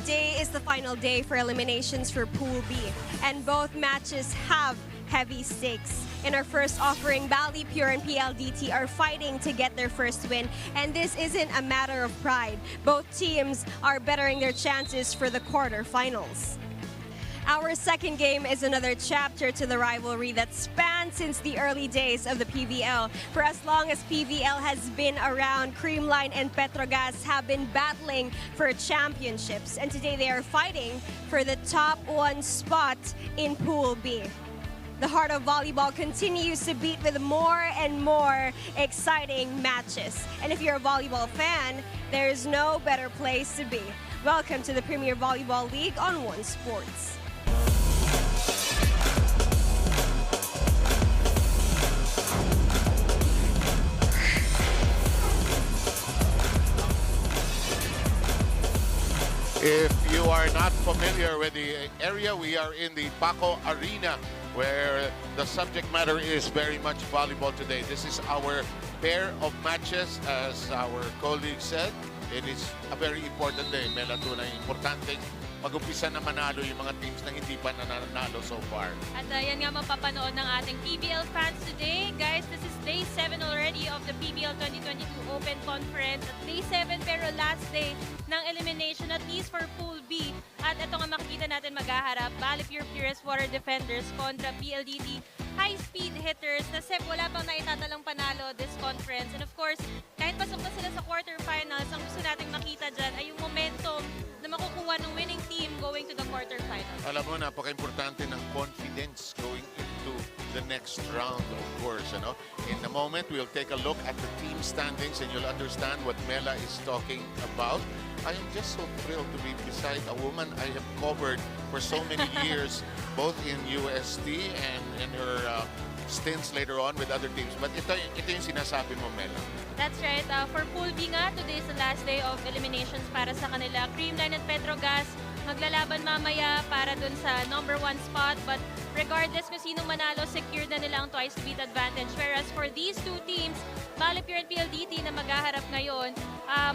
Today is the final day for eliminations for Pool B, and both matches have heavy stakes. In our first offering, Balipure and PLDT are fighting to get their first win, and this isn't a matter of pride. Both teams are bettering their chances for the quarterfinals. Our second game is another chapter to the rivalry that spanned since the early days of the PVL. For as long as PVL has been around, Creamline and Petrogas have been battling for championships, and today they are fighting for the top one spot in Pool B. The heart of volleyball continues to beat with more and more exciting matches. And if you're a volleyball fan, there's no better place to be. Welcome to the Premier Volleyball League on One Sports. If you are not familiar with the area, we are in the Paco Arena, where the subject matter is very much volleyball today. This is our pair of matches, as our colleague said. It is a very important day. Mela, tunay importante mag-umpisa na manalo yung mga teams na hindi pa nanalo so far. At yan nga mapapanood ng ating PVL fans today. Guys, this is day 7 already of the PVL 2022 Open Conference. At day 7 pero last day ng elimination, at least for Pool B. At ito nga makikita natin maghaharap, Balipure Purest Water Defenders kontra PLDT high-speed hitters na wala pang naitatalang panalo this conference. And of course, kahit pasok na sila sa quarterfinals, ang gusto nating makita dyan ay yung momentum na makukuha ng winning team going to the quarterfinals. Alam mo, napaka-importante ng confidence going into the next round, of course. Ano? In a moment, we'll take a look at the team standings and you'll understand what Mela is talking about. I am just so thrilled to be beside a woman I have covered for so many years, both in UST and in her stints later on with other teams. But ito yung sinasabi mo, Mela. That's right. For Pool B nga, today is the last day of eliminations para sa kanila. Creamline at Petrogas maglalaban mamaya para dun sa #1 spot. But regardless kung sinong manalo, secured na nila ang twice to beat advantage. Whereas for these two teams, Balipure and PLDT na maghaharap ngayon,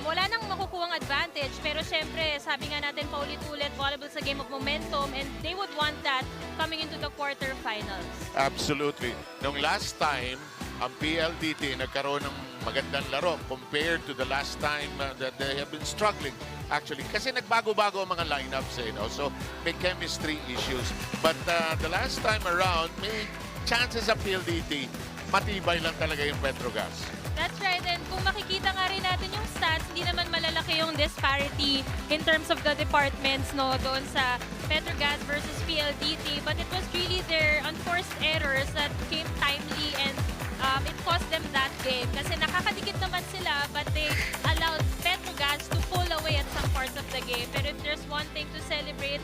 wala nang makukuhang advantage. Pero syempre, sabi nga natin paulit-ulit, volleyball sa game of momentum, and they would want that coming into the quarterfinals. Absolutely. Nung last time, ang PLDT nagkaroon ng magandang laro compared to the last time that they have been struggling. Actually, kasi nagbago-bago ang mga lineups, no? So may chemistry issues. But the last time around, may chances sa PLDT, matibay lang talaga yung Petrogas. That's right, and kung makikita nga rin natin yung stats, hindi naman malalaki yung disparity in terms of the departments, no, doon sa Petrogas versus PLDT. But it was really their unforced errors that came timely, and it cost them that game. Kasi nakakadikit naman sila, but they allowed Petrogas to pull away at some parts of the game. Pero if there's one thing to celebrate,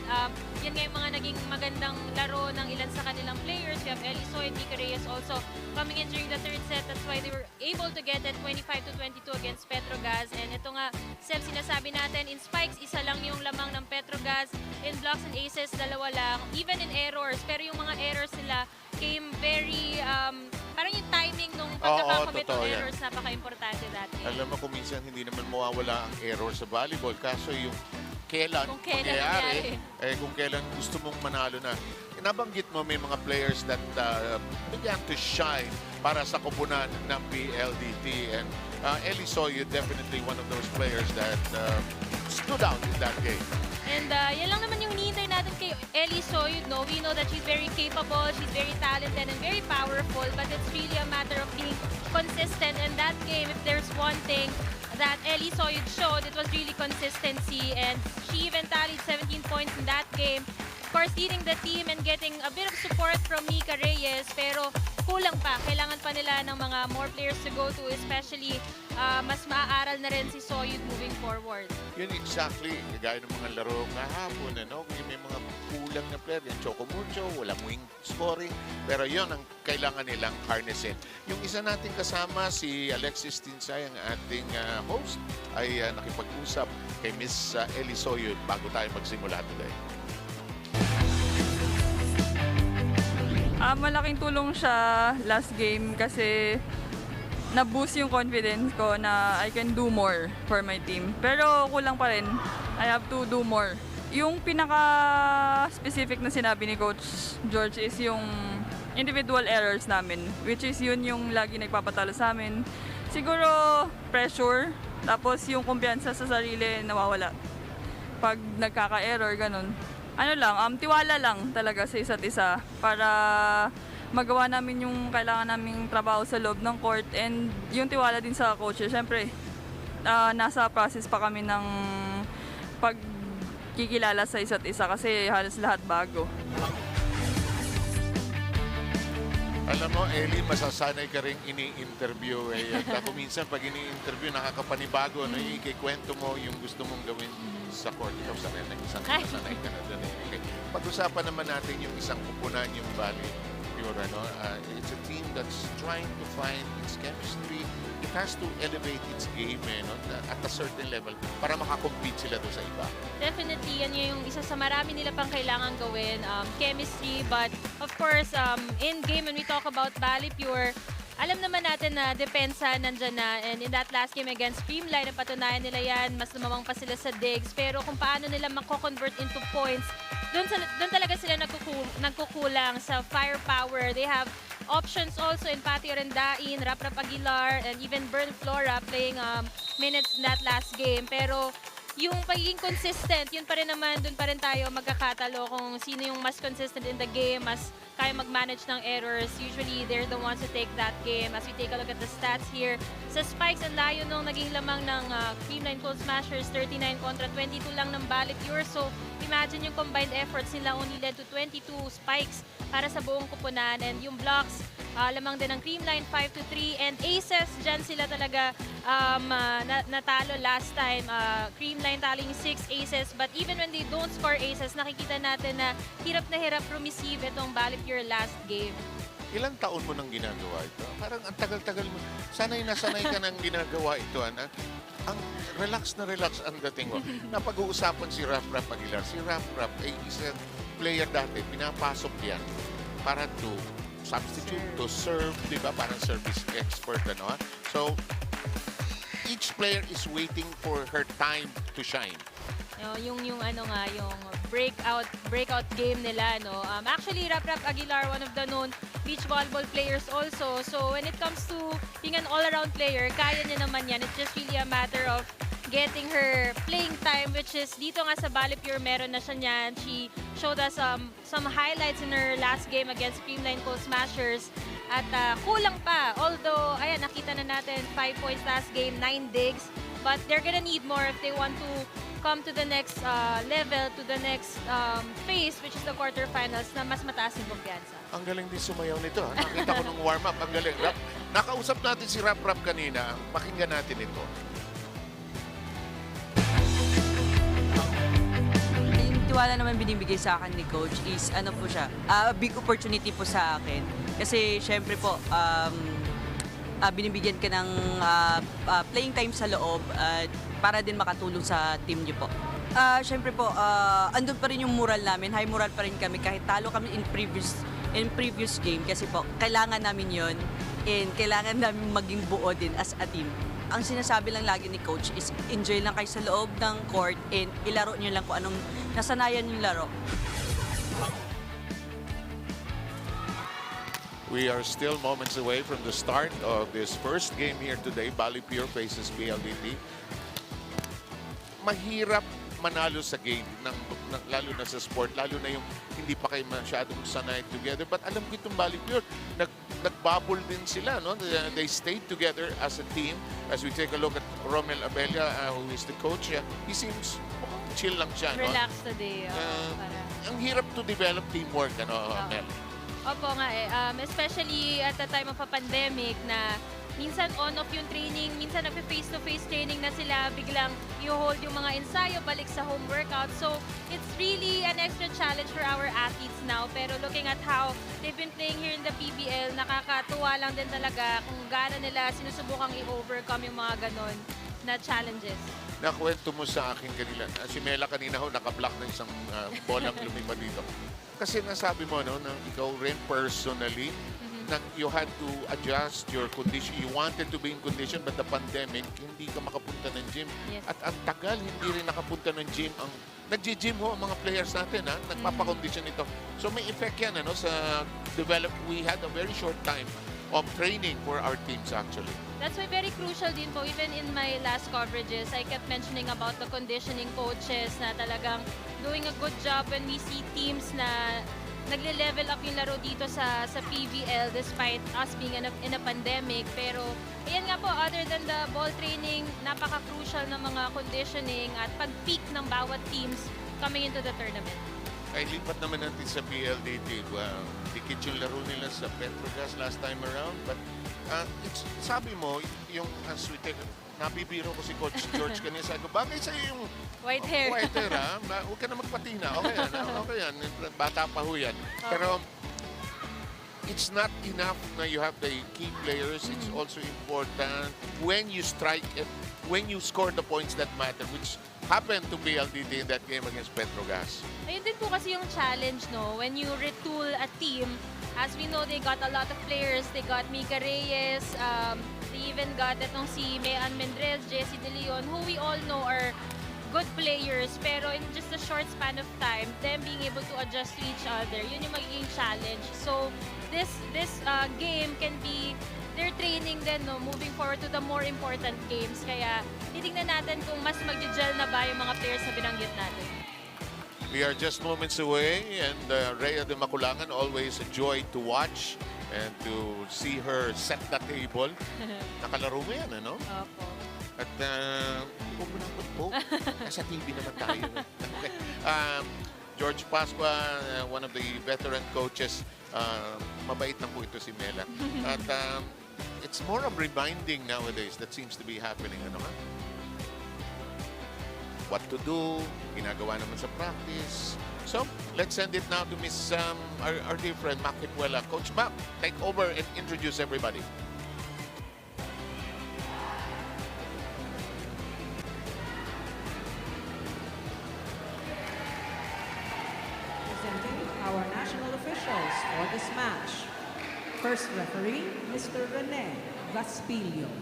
yun nga yung mga naging magandang laro ng ilan sa kanilang players. We have Elisoy, Mika Reyes also coming in during the third set. That's why they were able to get that 25-22 against Petrogas. And ito nga, Seb, sinasabi natin, in spikes, isa lang yung lamang ng Petrogas. In blocks and aces, dalawa lang. Even in errors, pero yung mga errors nila came very, parang yung timing nung pagkakakomit ng errors, napaka-importante dati. Alam mo, kung minsan hindi naman mawawala ang error sa volleyball. Kaso yung kailan mangyayari, kung kailan gusto mong manalo na. Nabanggit mo may mga players that began to shine para sa kupunan ng PLDT. And Elisoy, definitely one of those players that stood out in that game. And yan lang naman yung hinihintay natin kay Elisoy. We know that she's very capable, she's very talented and very powerful, but it's really a matter of being consistent. In that game, if there's one thing that Elisoy showed, it was really consistency, and she even tallied 17 points in that game. Of course, leading the team and getting a bit of support from Mika Reyes, pero kulang pa. Kailangan pa nila ng mga more players to go to, especially mas maaaral na rin si Soyud moving forward. Yun exactly, gaya ng mga laro kahapon, ano? Kung may mga kulang na player, yung Choco Mucho, walang wing scoring, pero yun ang kailangan nilang harnessin. Yung isa nating kasama, si Alexis Tinsay, ang ating host, ay nakipag-usap kay Miss Elisoy bago tayo magsimula today. Malaking tulong siya last game kasi na-boost yung confidence ko na I can do more for my team. Pero kulang pa rin. I have to do more Yung pinaka-specific na sinabi ni Coach George is yung individual errors namin, which is yun yung lagi nagpapatalo sa amin. Siguro pressure, tapos yung kumpiyansa sa sarili nawawala. Pag nagkaka-error, ganun. Ano lang, tiwala lang talaga sa isa't isa para magawa namin yung kailangan naming trabaho sa loob ng court, and yung tiwala din sa coaches. Siyempre, nasa process pa kami ng pagkikilala sa isa't isa kasi halos lahat bago. Alam mo, Ellie, masasanay ka rin ini-interview. At ako minsan, pag ini-interview, nakakapanibago. Ikikwento mo yung gusto mong gawin sa court. Ikaw sa rin, isang sanay ka na doon. Okay. Pag-usapan naman natin yung isang kupunan, yung Balipure. It's a team that's trying to find its chemistry. It has to elevate its game at a certain level para makakompete sila doon sa iba. Definitely, yan yung isa sa marami nila pang kailangan gawin, chemistry. But of course, in game, when we talk about Balipure, alam naman natin na depensa nandyan na. And in that last game against Streamline, napatunayan nila yan. Mas lumamang pa sila sa digs. Pero kung paano nila mako-convert into points, doon talaga sila nagkukulang sa firepower. They have options also in Patio Rendain, Rap Aguilar, and even Bern Flora playing minutes in that last game. Pero yung pagiging consistent, yun pa rin naman, dun pa rin tayo magkakatalo kung sino yung mas consistent in the game, mas kaya mag-manage ng errors. Usually, they're the ones who take that game. As we take a look at the stats here, sa spikes, ang layo nung naging lamang ng Creamline Cold Smashers, 39 kontra 22 lang ng Balipure. So, imagine yung combined efforts nila only led to 22 spikes para sa buong kupunan. And yung blocks, lamang din ng Creamline, 5-3. And aces, dyan sila talaga natalo last time. Creamline taling 6 aces. But even when they don't score aces, nakikita natin na hirap receive itong Balipure last game. Ilang taon mo nang ginagawa ito? Parang ang tagal-tagal mo. Sanay na sanay ka nang ginagawa ito. Ang relax na relax ang dating mo. Napag-uusapan si Rap Aguilar. Si Rap ay isang player dati. Pinapasok yan para to substitute, to serve, di ba? Parang service expert, So, each player is waiting for her time to shine. Yung breakout game nila, actually Rap Aguilar, one of the known beach volleyball players also. So when it comes to being an all-around player, kaya niya naman yan. It's just really a matter of getting her playing time, which is dito nga sa Balipure, meron na siya niyan. She showed us some highlights in her last game against Creamline Cold Smashers. At kulang pa. Although, ayan, nakita na natin 5 points last game, 9 digs. But they're gonna need more if they want to come to the next level, to the next phase, which is the quarterfinals, na mas mataas yung kumpiyansa. Ang galing din sumayaw nito. Nakita ko nung warm-up. Ang galing. Rap, nakausap natin si Rap kanina. Pakinggan natin ito. Yung tiwala naman binibigay sa akin ni Coach is po siya, big opportunity po sa akin. Kasi syempre po, binibigyan ka ng playing time sa loob para din makatulong sa team niyo po. Syempre po, andun pa rin yung moral namin, high moral pa rin kami kahit talo kami in previous game kasi po, kailangan namin yon and kailangan namin maging buo din as a team. Ang sinasabi lang lagi ni Coach is enjoy lang kayo sa loob ng court and ilaro niyo lang kung anong nasanayan yung laro. We are still moments away from the start of this first game here today. Balipure faces PLDT. Mahirap manalo sa game, lalo na sa sport, lalo na yung hindi pa kayo masyadong sanay together. But alam ko itong Balipure, nagbubble din sila. They stayed together as a team. As we take a look at Romel Abella, who is the coach, he seems chill lang siya. Relax today. Ang hirap to develop teamwork, Mel. Opo nga especially at the time of a pandemic na minsan on-off yung training, minsan face-to-face training na sila, biglang i-hold yung mga ensayo, balik sa home workout. So, it's really an extra challenge for our athletes now. Pero looking at how they've been playing here in the PVL, nakakatuwa lang din talaga kung gaano nila sinusubukang i-overcome yung mga ganon na challenges. Nakwento mo sa akin kanila, si Mela kanina naka-block ng isang bolang lumipad dito. Kasi nasabi mo, na ikaw rin personally, na you had to adjust your condition. You wanted to be in condition, but the pandemic, hindi ka makapunta ng gym. Yes. At ang tagal, hindi rin nakapunta ng gym ang nag-gym ho ang mga players natin, ha? Nagpapakondisyon ito. So may effect yan, ano, sa develop. We had a very short time of training for our teams actually. That's why very crucial din po, even in my last coverages, I kept mentioning about the conditioning coaches na talagang doing a good job when we see teams na nagle-level up yung laro dito sa PVL despite us being in a pandemic. Pero ayan nga po, other than the ball training, napaka-crucial ng mga conditioning at pag-peak ng bawat teams coming into the tournament. Ay, lipat naman natin sa PLDT. Well, dikit yung laro nila sa Petrogas last time around. But sabi mo, yung sweet, nabibiro ko si Coach George kanina. Sabi ko, bagay sa'yo yung White hair. White hair, ha? Huwag ka na magpatina. Okay yan, okay yan. Bata pa ho yan. Pero it's not enough na you have the key players. It's also important when you strike it, when you score the points that matter, which happened to PLDT in that game against Petrogas. Ayun din po kasi yung challenge, no? When you retool a team, as we know, they got a lot of players. They got Mika Reyes, they even got itong si Mayan Mendrez, Jessie De Leon, who we all know are good players. Pero in just a short span of time, them being able to adjust to each other, yun yung magiging challenge. So this game can be their training then, no, moving forward to the more important games. Kaya titignan natin kung mas mag-gel na ba yung mga players na binanggit natin. We are just moments away, and Rhea de Maculangan, always a joy to watch and to see her set the table. Nakalaro mo yan, ano? Opo. At huwag mo nang po. Nasa TV naman tayo. Okay. George Pascua, one of the veteran coaches, mabait na po ito si Mela. At it's more of reminding nowadays that seems to be happening. Ano nga? What to do, ginagawa naman sa practice. So, let's send it now to Miss our dear friend, Mac Hipuela. Coach Mac, take over and introduce everybody. Presenting our national officials for this match. First referee, Mr. Rene Vaspilio.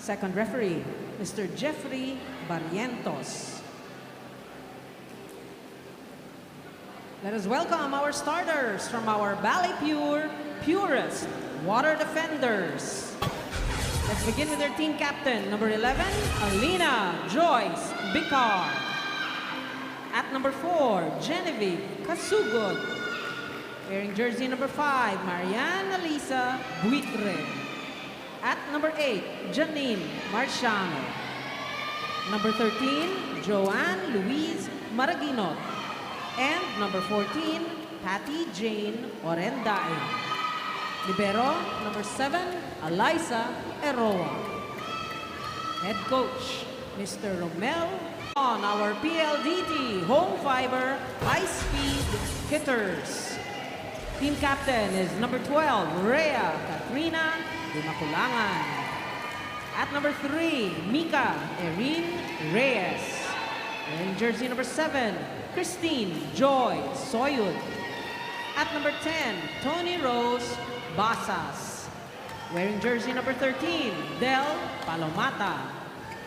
Second referee, Mr. Jeffrey Barrientos. Let us welcome our starters from our Balipure Purest Water Defenders. Let's begin with their team captain, number 11, Alina Joyce Bicar. At number 4, Genevieve Kasugod. Wearing jersey number 5, Mariana Lisa Buitre. At number 8, Janine Marciano. Number 13, Joanne Louise Maraginot. And number 14, Patty Jane Orendae. Libero, number 7, Eliza Eroa. Head coach, Mr. Romel. On our PLDT Home Fiber High-Speed Hitters. Team captain is number 12, Rhea Katrina de Maculangan. At number 3, Mika Erin Reyes. And jersey number 7, Christine Joy Soyud. At number 10, Tony Rose Basas. Wearing jersey number 13, Del Palomata.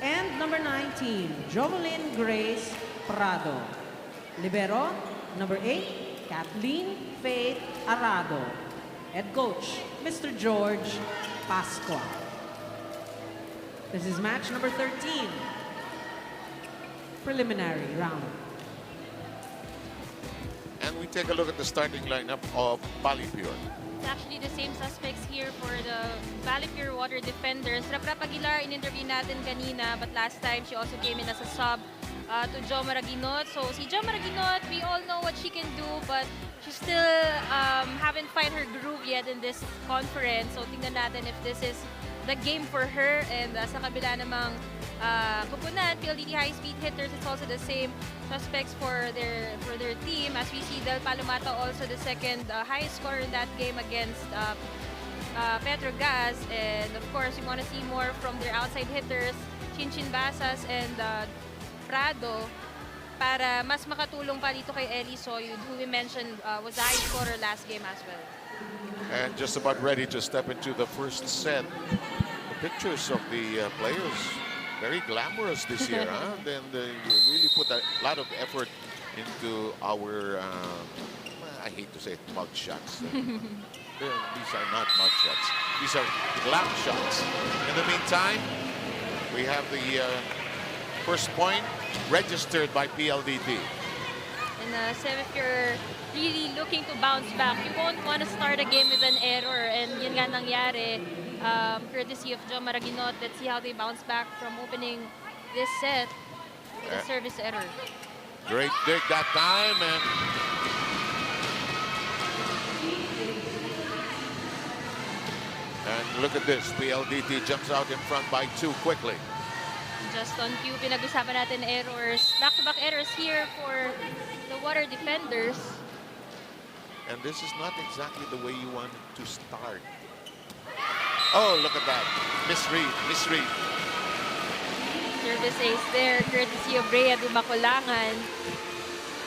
And number 19, Jovelyn Grace Prado. Libero, number 8, Kathleen Faith Arado. Head coach, Mr. George Pascua. This is match number 13. Preliminary round. And we take a look at the starting lineup of Balipure. It's actually the same suspects here for the Balipure Water Defenders. Rap Aguilar, in-interview natin kanina, but last time she also came in as a sub to Jo Maraginot. So si Jo Maraginot, we all know what she can do, but she still haven't found her groove yet in this conference. So tingnan natin if this is the game for her. And sa kabila namang Kupunan, PLDT high-speed hitters, it's also the same suspects for their team. As we see, Del Palomata also the second highest scorer in that game against Petrogas. And of course, we want to see more from their outside hitters, Chinchin Basas and Prado, para mas makatulong pa dito kay Ellie Soyud, who we mentioned was the high scorer last game as well. And just about ready to step into the first set. The pictures of the players Very glamorous this year, huh? Then you really put a lot of effort into our, I hate to say it, mug shots. These are not mug shots. These are glam shots. In the meantime, we have the first point registered by PLDT. And Seb, if you're really looking to bounce back, you won't want to start a game with an error. And yun nga nangyari, courtesy of Joe Maraginot. Let's see how they bounce back from opening this set with a service error. Great dig that time. And look at this. PLDT jumps out in front by 2 quickly. Just on cue, pinag-usapan natin errors. Back-to-back errors here for the water defenders. And this is not exactly the way you want to start. Oh, look at that. Misread, misread. Service ace there, courtesy of Rhea de Maculangan.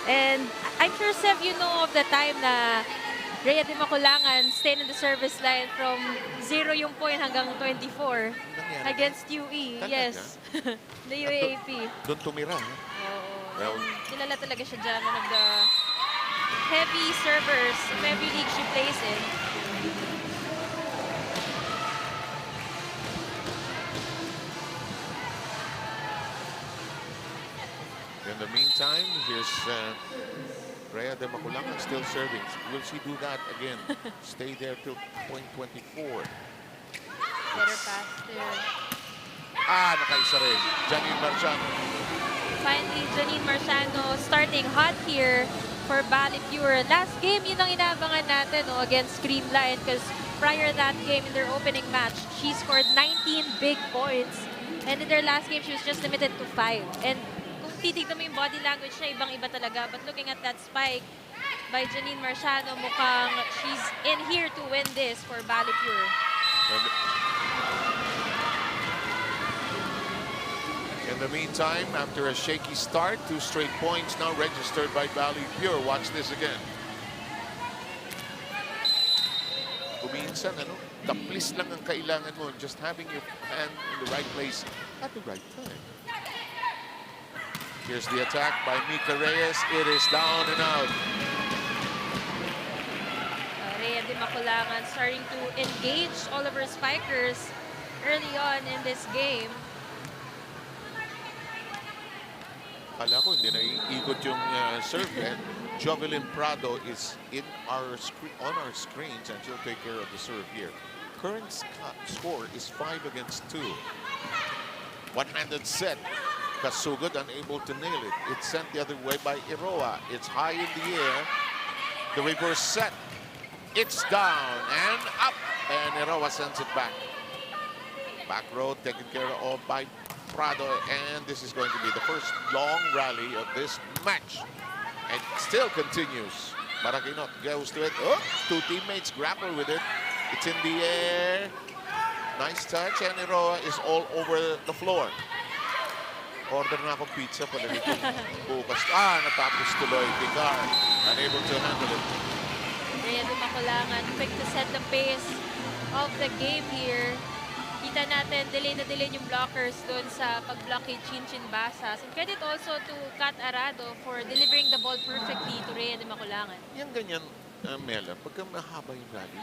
And I'm sure, Seb, you know of the time na Rhea de Maculangan stayed in the service line from 0 yung point hanggang 24 against UE. Yes, the UAAP. Doon tumira. Oo. Kilala talaga siya dyan. One of the heavy servers in every league she plays in. In the meantime, here's Rhea de Maculangan still serving. Will she do that again? Stay there till point 24. Better pass there. Nakaisa rin. Janine Marciano. Finally, Janine Marciano starting hot here for Balipure. Last game, yun ang inaabangan natin against Creamline because prior that game in their opening match, she scored 19 big points. And in their last game, she was just limited to 5. And kung titignan mo yung body language niya, ibang-iba talaga. But looking at that spike by Janine Marciano, mukhang she's in here to win this for Balipure. In the meantime, after a shaky start, 2 straight points now registered by Balipure. Watch this again. Kuminsan, taplis lang ang kailangan mo. Just having your hand in the right place at the right time. Here's the attack by Mika Reyes. It is down and out. Rhea de Maculangan starting to engage all of her spikers early on in this game. Kala ko hindi na iikot yung serve. Jovelyn Prado is in our on our screens and she'll take care of the serve here. Current score is 5 against 2. One-handed set. Kasugod unable to nail it. It's sent the other way by Iroa. It's high in the air. The reverse set. It's down and up. And Iroa sends it back. Back row taken care of by Prado. And this is going to be the first long rally of this match. And it still continues. Maraginot goes to it. Oh, 2 teammates grapple with it. It's in the air. Nice touch. And Iroa is all over the floor. Order na akong pizza pala nito. Bukas. Natapos tuloy. Picar, unable to handle it. Rhea de Maculangan quick to set the pace of the game here. Kita natin, delay na delay yung blockers doon sa pag-block kay Chinchin Basas. And credit also to Kat Arado for delivering the ball perfectly to Rhea de Maculangan. Yung ganyan, Mela, pagka mahaba yung rally,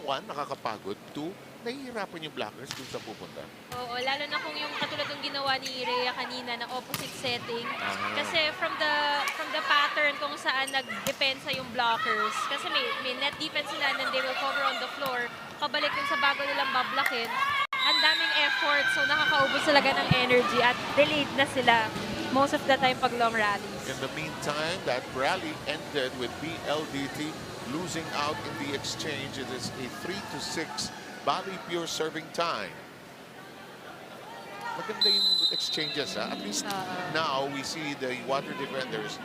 one, nakakapagod. 2, nahihirapan yung blockers kung saan pupunta. Oo, lalo na kung yung katulad ng ginawa ni Rhea kanina na opposite setting. Kasi from the pattern kung saan nagdepensa yung blockers. Kasi may net defense sila and then they will cover on the floor. Pabalik dun sa bago nilang bablakin. Ang daming effort, so nakakaubos talaga ng energy at delayed na sila most of the time pag long rallies. In the meantime, that rally ended with PLDT losing out in the exchange. It is a 3-6 Balipure serving time. Maganda yung exchanges, ha? At least now we see the water defenders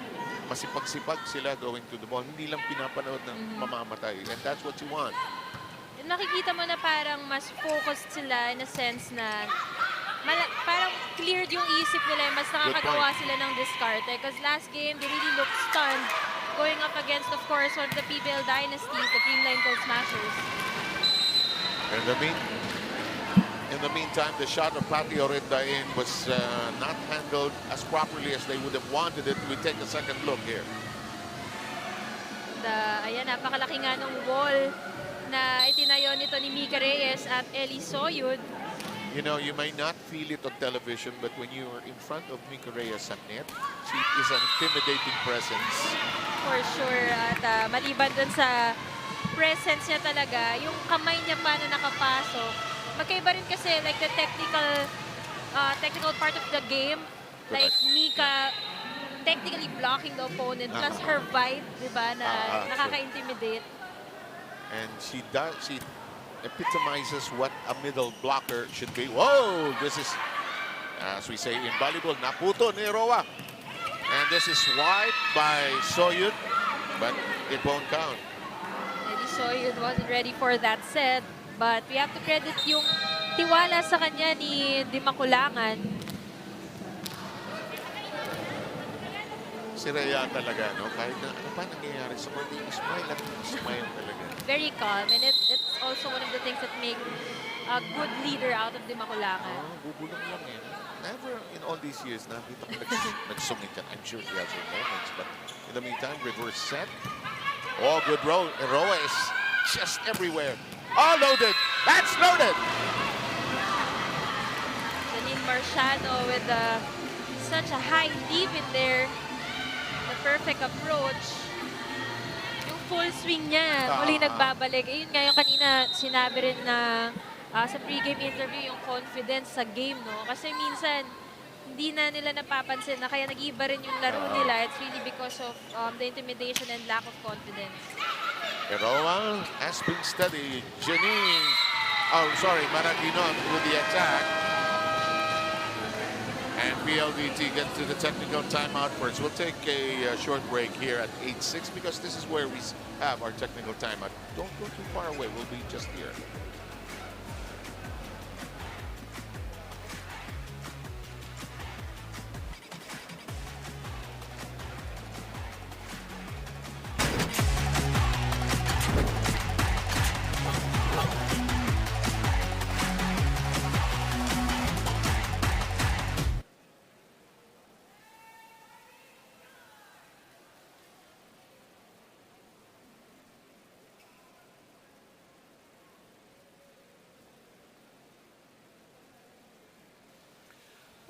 masipag-sipag sila going to the ball. Hindi lang pinapanood ng mamamatay. And that's what you want. Nakikita mo na parang mas focused sila in a sense na parang cleared yung isip nila. Mas nakakagawa sila ng discard. Because last game, they really looked stunned going up against, of course, one of the PVL dynasties, the Creamline Cold Smashers. In the meantime, the shot of Pati Orindain was not handled as properly as they would have wanted it. We take a second look here. Ayan, napakalaki nga ng wall na itinayo nito ni Mika Reyes at Eli Soyud. You know, you may not feel it on television, but when you are in front of Mika Reyes sa net, she is an intimidating presence. For sure. At maliban dun sa presence niya talaga, yung kamay niya paano nakapasok. Magkaiba rin kasi like the technical part of the game. Like Mika technically blocking the opponent plus her vibe, di ba, na nakaka-intimidate. And she epitomizes what a middle blocker should be. Whoa! This is, as we say in volleyball, naputo ni Roa. And this is wiped by Soyud, but it won't count. Eli Soyud wasn't ready for that set, but we have to credit yung tiwala sa kanya ni Dimakulangan. Si Rhea talaga, no? Kahit na ano pa nangyayari sa court, smile at smile talaga. Very calm, and it's also one of the things that make a good leader out of Dimakulangan. Bubulong lang eh. Never in all these years nakita ko nagsungit yan. I'm sure he has her moments, but in the meantime, reverse set. Oh, good roll. Roa is just everywhere. Oh, loaded. That's loaded. Janine Marciano with such a high leap in there. The perfect approach. Yung full swing niya, muli nagbabalik. Ayun nga yung kanina sinabi rin na sa pre-game interview yung confidence sa game, no? Kasi minsan, hindi na nila napapansin na kaya nag-iba rin yung laro nila. It's really because of the intimidation and lack of confidence. Roa has been steady. Janine, Maragino with the attack. And PLDT gets to the technical timeout first. We'll take a short break here at 8:06 because this is where we have our technical timeout. Don't go too far away. We'll be just here.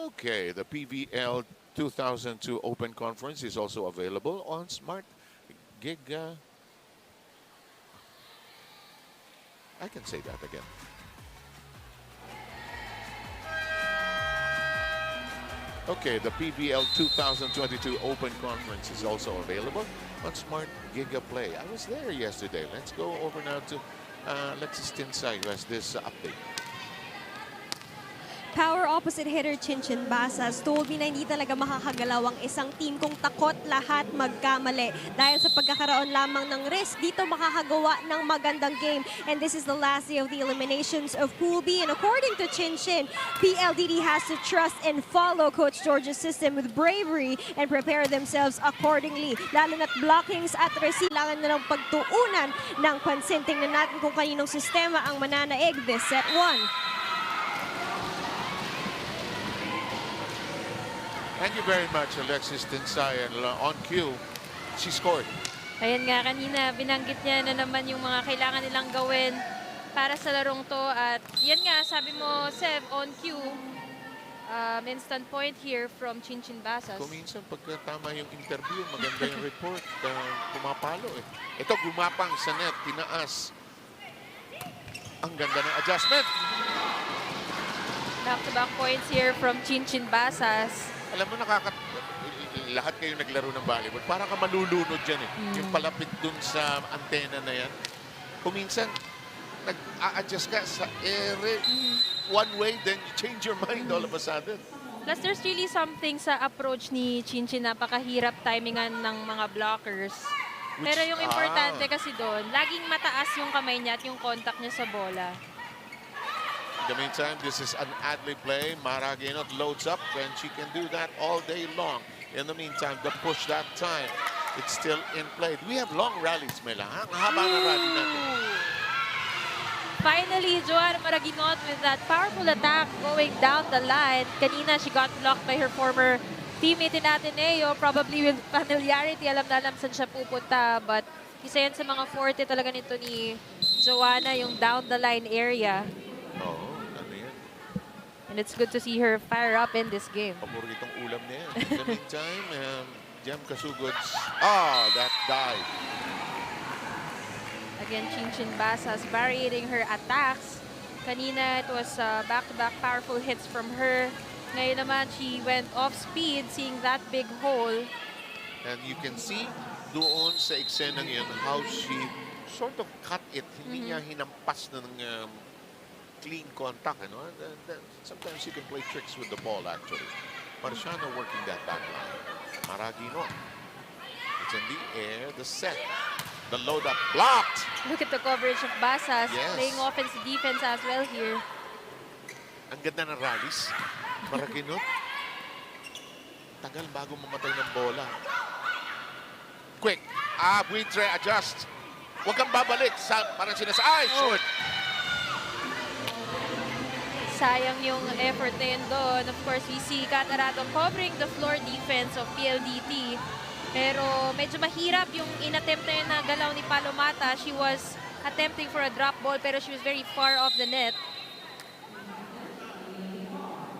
Okay, the PVL 2002 Open Conference is also available on Smart Gig. I can say that again. Okay, the PVL 2022 Open Conference is also available on Smart Giga Play. I was there yesterday. Let's go over now to Alexis Tinsay, who has this update. Power opposite hitter Chinchin Basas told me na hindi talaga makakagalaw ang isang team kung takot lahat magkamali. Dahil sa pagkakaroon lamang ng risk, dito makakagawa ng magandang game. And this is the last day of the eliminations of Pool B. And according to Chinchin, PLDT has to trust and follow Coach George's system with bravery and prepare themselves accordingly. Lalo na't blockings at kailangan na ng pagtuunan ng pansin. Tingnan natin kung kaninong sistema ang mananaig this set 1. Thank you very much, Alexis Tinsay. And on cue, she scored. Ayan nga, kanina binanggit niya na naman yung mga kailangan nilang gawin para sa larong to. At yan nga, sabi mo, Sev, on cue, instant point here from Chinchin Basas. Kung minsan, pagka tama yung interview, maganda yung report, pumapalo eh. Ito, gumapang sa net, tinaas. Ang ganda ng adjustment. Back-to-back points here from Chinchin Basas. Alam mo, lahat kayo naglaro ng volleyball. Para ka malulunod dyan eh. Yung palapit dun sa antena na yan. Kung minsan, nag-a-adjust ka sa ere. One way, then you change your mind all of a sudden. Plus, there's really something sa approach ni Chinchin. Napakahirap timingan ng mga blockers. Pero yung importante kasi doon, laging mataas yung kamay niya at yung contact niya sa bola. In the meantime, this is an adley play. Maraguinot loads up, and she can do that all day long. In the meantime, the push that time, it's still in play. We have long rallies, Mela. Ang haba na rally natin. finally, Joanna Maraguinot with that powerful attack going down the line. Kanina, she got blocked by her former teammate in Ateneo, probably with familiarity. Alam na alam saan siya pupunta. But isa yan sa mga forte talaga nito ni Joanna, yung down the line area. Oo, ano yan? And it's good to see her fire up in this game. Paboritong ulam niya yan. In the meantime, Jem Kasugod's, that dive. Again, Chinchin Basas varying her attacks. Kanina, it was back-to-back powerful hits from her. Ngayon naman, she went off speed, seeing that big hole. And you can see doon sa eksenang yun how she sort of cut it. Hindi niya hinampas na ng clean contact. You know? And sometimes you can play tricks with the ball, actually. Marciano working that back line. Maraguinot. It's in the air, the set. The load up blocked. Look at the coverage of Basas, Yes. playing offense defense as well here. Ang ganda ng rallies. Maraguinot. Tagal bago mamatay ng bola. Quick. Buitre, adjust. Huwag kang babalik. Parang sinasay. Short. Sayang yung effort na yun doon. Of course, we see Catarado covering the floor defense of PLDT. Pero medyo mahirap yung inattempt na yun na galaw ni Palomata. She was attempting for a drop ball pero she was very far off the net.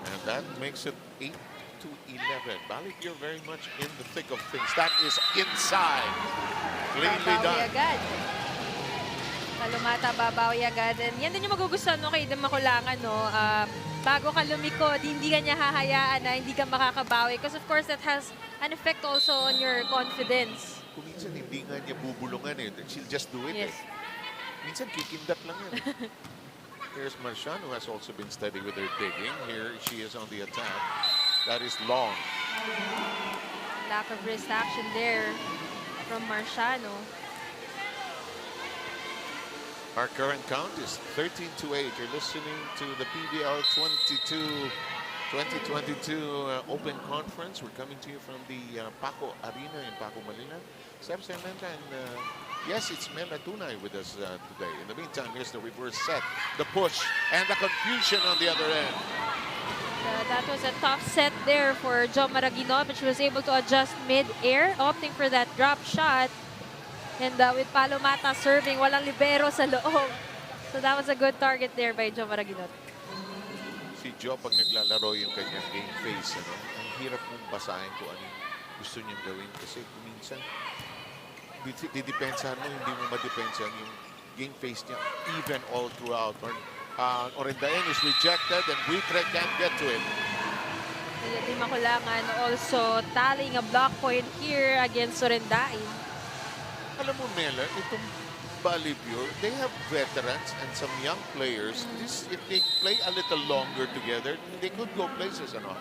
And that makes it 8-11. Balipure very much in the thick of things. That is inside. Cleanly Babawi done. agad. Palomata, babawi agad. And yan din yung magugustuhan mo kay Demakulangan, no? Bago ka lumikod, hindi ka niya hahayaan na hindi ka makakabawi. Because of course, that has an effect also on your confidence. Kung minsan hindi nga niya bubulungan eh. She'll just do it Yes. eh. Minsan kikindat lang yan. Here's Marciano, who has also been steady with her digging. Here she is on the attack. That is long. Lack of wrist action there from Marciano. Our current count is 13-8. You're listening to the PVL 2022 Open Conference. We're coming to you from the Paco Arena in Paco, Manila. Seb Sermenta and yes, it's Mela Tunay with us today. In the meantime, here's the reverse set, the push, and the confusion on the other end. That was a tough set there for Jo Maraguinot, but she was able to adjust mid-air, opting for that drop shot. And with Palomata serving, walang libero sa loob. So that was a good target there by Jo Maraguinot. Si Jo, pag naglalaro yung kanyang game face, ang hirap mong basahin kung ano yung gusto niyang gawin. Kasi minsan, didepensahan mo, hindi mo madepensahan yung game face niya even all throughout. Orendain is rejected and Buitre can't get to it. Demakulangan also tallying a block point here against Orendain. Alam mo, Mela, itong Balipure, they have veterans and some young players. If they play a little longer together, they could go places, ano?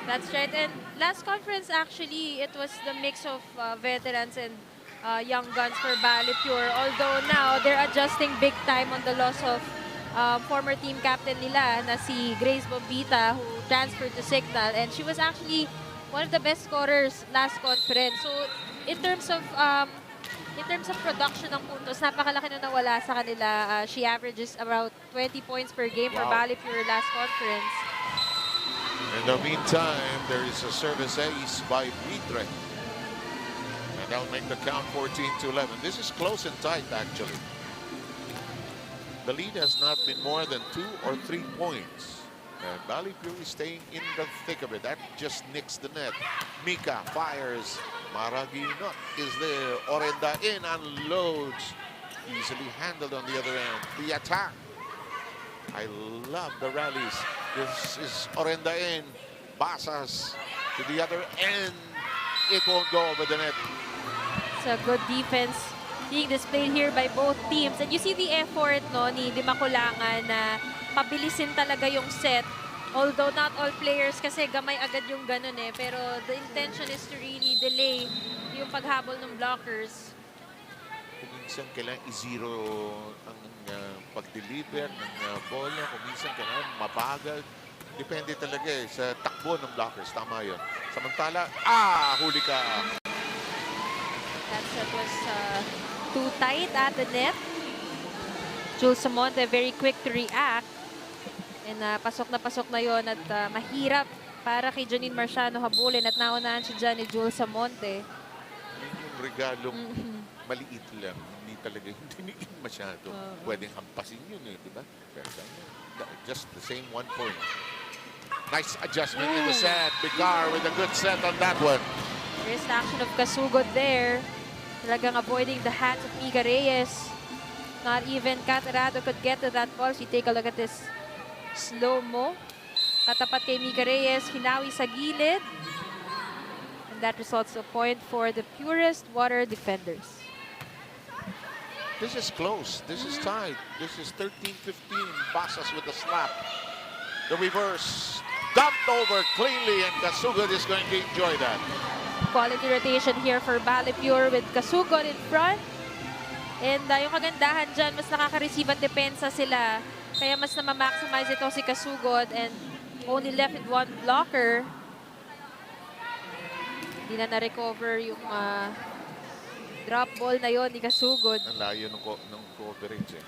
That's right. And last conference, actually, it was the mix of veterans and young guns for Balipure. Although now, they're adjusting big time on the loss of former team captain nila na si Grace Bombita, who transferred to Signal. And she was actually one of the best scorers last conference. So, in terms of production ng puntos, napakalaki na nawala sa kanila. She averages about 20 points per game for Balipure last conference. In the meantime, there is a service ace by Buitre. And that'll make the count 14-11. This is close and tight, actually. The lead has not been more than 2 or 3 points. And Balipure is staying in the thick of it. That just nicks the net. Mika fires. Maraguinot is there. Orendain unloads. Easily handled on the other end. The attack. I love the rallies. This is Orendain. Basas to the other end. It won't go over the net. It's a good defense being displayed here by both teams. And you see the effort, no, ni Demakulangan na pabilisin talaga yung set. Although not all players kasi gamay agad yung ganun eh. Pero the intention is to really delay yung paghabol ng blockers. Kung minsan kailangan i-zero ang pag-deliver ng bola. Kung minsan kailangan mabagal. Depende talaga eh sa takbo ng blockers. Tama yun. Samantala, huli ka. That set was too tight at the net. Jules Samonte very quick to react. And pasok na yon at mahirap para kay Janine Marciano habulin at naunahan si dyan ni Jules Samonte. Yun yung regalong maliit lang. Hindi talaga hindi masyado. Pwedeng hampasin yun eh, di ba? Pero just the same 1 point. Nice adjustment in the set. Bicar with a good set on that one. There's the action of Kasugod there. Talagang avoiding the hands of Mika Reyes. Not even Catarado could get to that ball. So you take a look at this slow-mo. Katapat kay Mika Reyes, hinawi sa gilid. And that results a point for the Purest Water defenders. This is close. This is tied. This is 13-15. Basas with the slap. The reverse. Dumped over cleanly, and Kasugod is going to enjoy that. Quality rotation here for Balipure with Kasugod in front. And yung kagandahan dyan, mas nakaka-receive ang depensa sila. Kaya mas na-maximize ito si Kasugod and only left with 1 blocker. Hindi na na-recover yung drop ball na yon ni Kasugod. Ang layo ng coverage eh.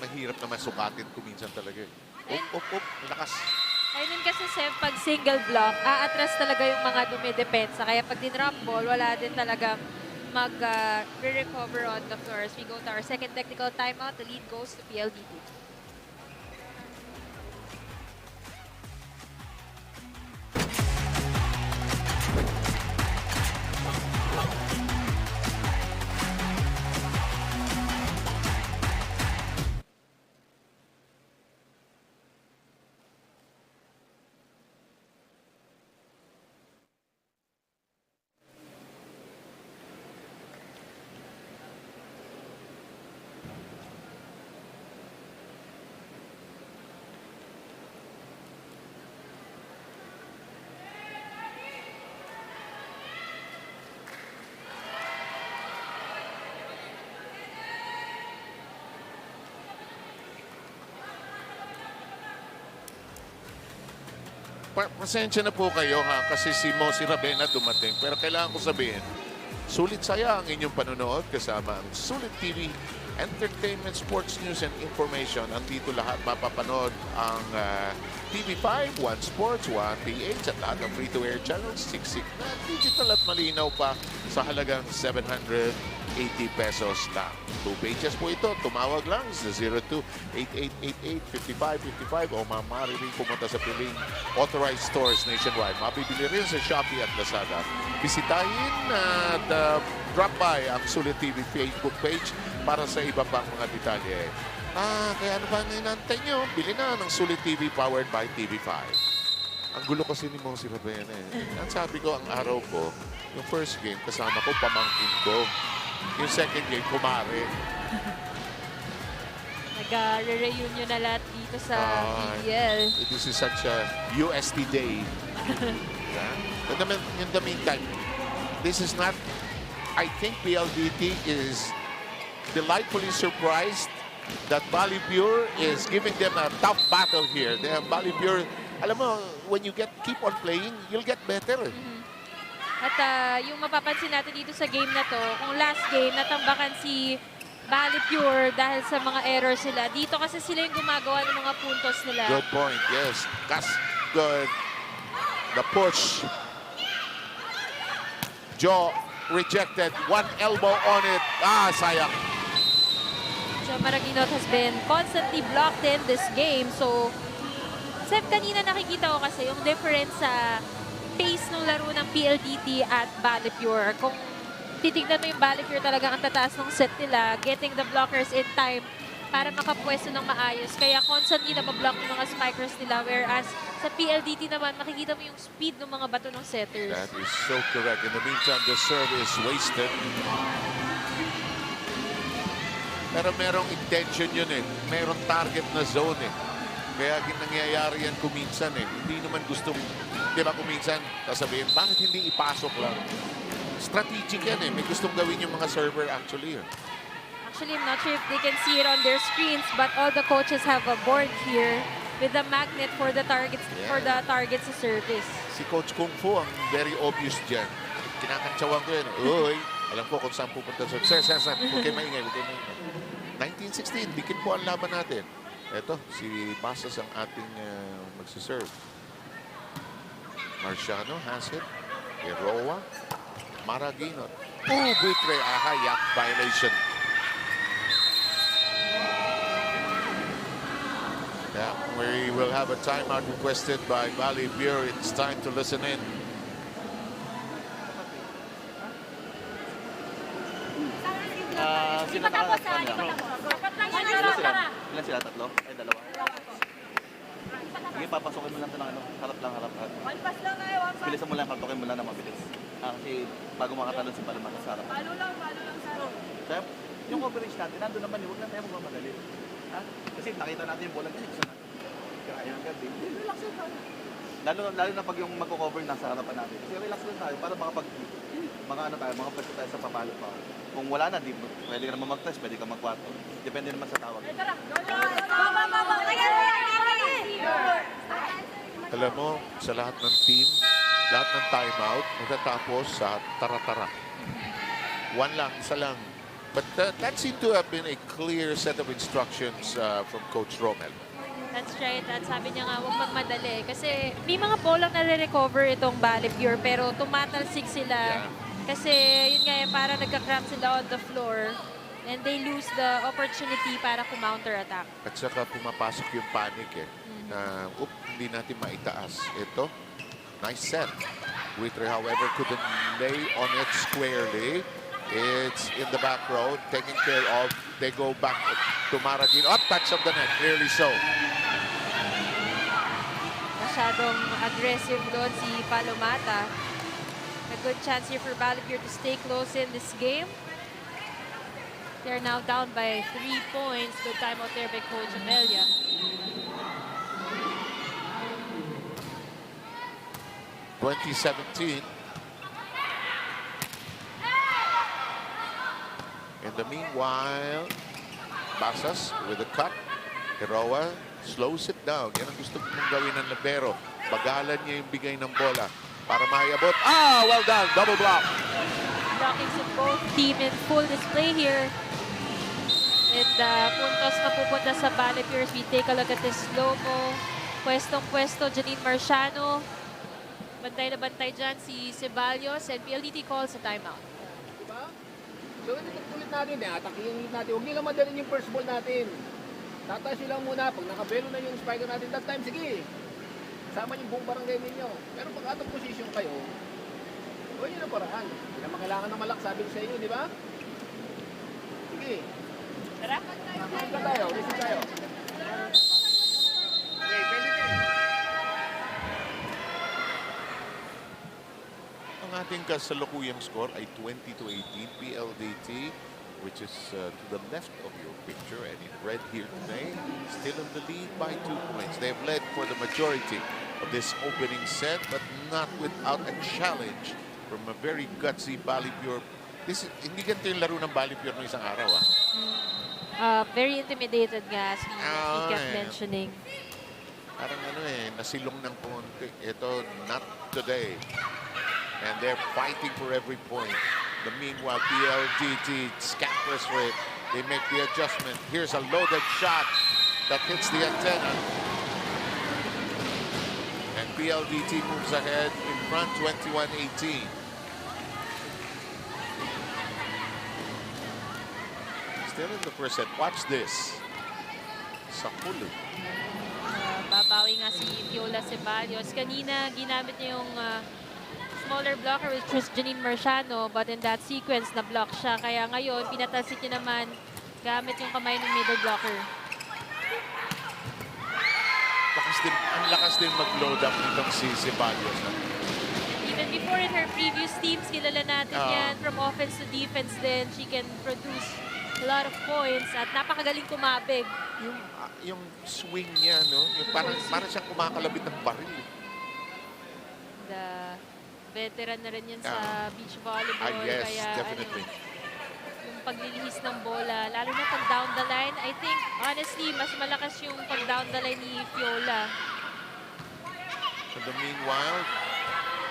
Mahirap naman sukatin ko minsan talaga eh. Lakas. Ayun kasi Sev, pag single block, aatras talaga yung mga dumidepensa. Kaya pag din-drop ball, wala din talagang mag-recover on the floor. As we go to our second technical timeout, the lead goes to PLDT. Pasensya na po kayo ha, kasi si Mosi Ravena dumating. Pero kailangan ko sabihin, sulit saya ang inyong panonood kasama ang Sulit TV, entertainment, sports news, and information. Andito lahat mapapanood ang TV5, 1 Sports, 1 PH, at lahat ng free-to-air channels, 6 na digital at malinaw pa sa halagang 780 pesos lang. 2 pages po ito. Tumawag lang sa 02-8888-5555 o maaari rin pumunta sa piling authorized stores nationwide. Mabibili rin sa Shopee at Lazada. Bisitahin at drop by ang Sulit TV Facebook page para sa iba pang mga detalye. Kaya ano ba ang inantay nyo? Bili na ng Sulit TV powered by TV5. Ang gulo kasi ni Mosi Ravena eh. Ang sabi ko, ang araw ko, yung first game, kasama ko, pamangkin ko. Yung second game, kumare. Nag-reunion na lahat dito sa PVL. This is such a UST day. In the meantime, this is not, I think PLDT is delightfully surprised that Balipure is giving them a tough battle here. They have Balipure, alam mo, when you keep on playing, you'll get better. At yung mapapansin natin dito sa game na to, kung last game natambakan si Balipure dahil sa mga errors nila. Dito kasi sila yung gumagawa ng mga puntos nila. Good point, yes. That's good. The push. Joe rejected. 1 elbow on it. Sayang. Joe Maraginot has been constantly blocked in this game. So, Seb, kanina nakikita ko kasi yung difference sa pace ng laro ng PLDT at Balipure. Kung titignan mo yung Balipure, talagang ang tataas ng set nila, getting the blockers in time para makapwesto ng maayos. Kaya constantly nabablock yung mga spikers nila. Whereas sa PLDT naman, makikita mo yung speed ng mga bato ng setters. That is so correct. In the meantime, the serve is wasted. Pero merong intention yun eh. Merong target na zone eh. Kaya nangyayari yan kuminsan eh. Hindi naman gustong, di ba kuminsan, sasabihin, bakit hindi ipasok lang? Strategic yan eh. May gustong gawin yung mga server actually. Actually, I'm not sure if they can see it on their screens, but all the coaches have a board here with a magnet for the targets sa service. Si Coach Kung Fu ang very obvious dyan. Kinakantsawan ko yun. Uy, alam ko kung saan pupunta. Sir, huwag kayo maingay. 1916, dikit po ang laban natin. Ito, si Basas ang ating magsiserve. Marciano has it. Eroa. Maragino. Buitre. Yak violation. Yeah, we will have a timeout requested by Balipure. It's time to listen in. Sino tapos ha? Ilan sila? Tatlo? Ay, dalawa. Sige, papasokin mo lang ito ng ano. Harap lang, harap. Bilisan mo lang, kartokin mo lang na mabilis. Kasi bago makatalon si Palomar sa harap. Palo lang, saro. Sir, yung coverage natin, nandun naman, huwag na tayo magmamadali. Ha? Kasi nakita natin yung bola kasi gusto natin. Kaya yung ganda, relax lang tayo. Lalo na pag yung magko-cover nasa harapan natin. Kasi relax lang tayo para makapwesto tayo sa papalo pa. Kung wala na, pwede ka naman mag-test, pwede ka mag-4. Depende naman sa tawag. Alam mo, sa lahat ng team, lahat ng timeout, matatapos sa tara-tara. One lang, isa lang. But that seemed to have been a clear set of instructions from Coach Romel. That's right. At sabi niya nga, huwag magmadali. Kasi may mga bolang nare-recover itong Balipure, pero tumatalsik sila. Yeah. Kasi yun nga, parang nagka-cramp sila on the floor. And they lose the opportunity para counter-attack. At saka pumapasok yung panic na, hindi natin maitaas. Ito, nice set. Buitre, however, couldn't lay on it squarely. It's in the back row, taken care of. They go back to Maragin. Up, touch of the net, clearly so. Masyadong aggressive doon si Palomata. A good chance here for Balipure to stay close in this game. They're now down by 3 points. Good timeout there by Coach Amelia. (2017). In the meanwhile, Basas with a cut. Eroa slows it down. Yan ang gusto mong gawin ng libero. Bagalan niya yung bigay ng bola para maiabot. Well done. Double block. Blockings of both team in full display here. And puntos na pupunta sa Balipure. We take a look at this logo. Pwestong-pwesto, Janine Marciano. Bantay na bantay dyan si Ceballos. And PLDT calls a timeout. Diba? So, ulit natin, atake yung lead natin. Huwag nila madalin yung first ball natin. Tataas nyo lang muna. Pag nakabelo na yung spiker natin that time, sige. Sama yung buong barangay ninyo. Pero pag out of position kayo, gawin nyo na paraan. Hindi naman kailangan ng malak, sabi ko sa inyo, di ba? Sige. Tara. Listen tayo, listen tayo. Okay, pwede kayo. Ang ating kasalukuyang score ay 20-18 PLDT, which is to the left of your picture, and in red here today, still in the lead by 2 points. They have led for the majority of this opening set, but not without a challenge from a very gutsy Balipure. Hindi ganito yung laro ng Balipure no isang araw. Very intimidated nga, as he kept mentioning. Parang nasilong ng konti. Ito, not today. And they're fighting for every point. The meanwhile, PLDT scampers for it. They make the adjustment. Here's a loaded shot that hits the antenna. And PLDT moves ahead in front, 21-18. Still in the first set. Watch this. Sa huli. Babawi nga si Viola Ceballos. Kanina, ginamit niya yung smaller blocker, which was Janine Marciano, but in that sequence, na-block siya. Kaya ngayon, pinatalsik niya naman gamit yung kamay ng middle blocker. Ang lakas din mag-load up nitong si Ceballos. Even before in her previous teams, kilala natin yan. From offense to defense din, she can produce a lot of points at napakagaling kumabig. Yung swing niya, no? Yung parang siyang kumakalabit ng baril. The veteran na rin yan sa beach volleyball. Yes, kaya, definitely. Yung paglilihis ng bola, lalo na pag down the line, I think, honestly, mas malakas yung pag down the line ni Viola. In the meanwhile,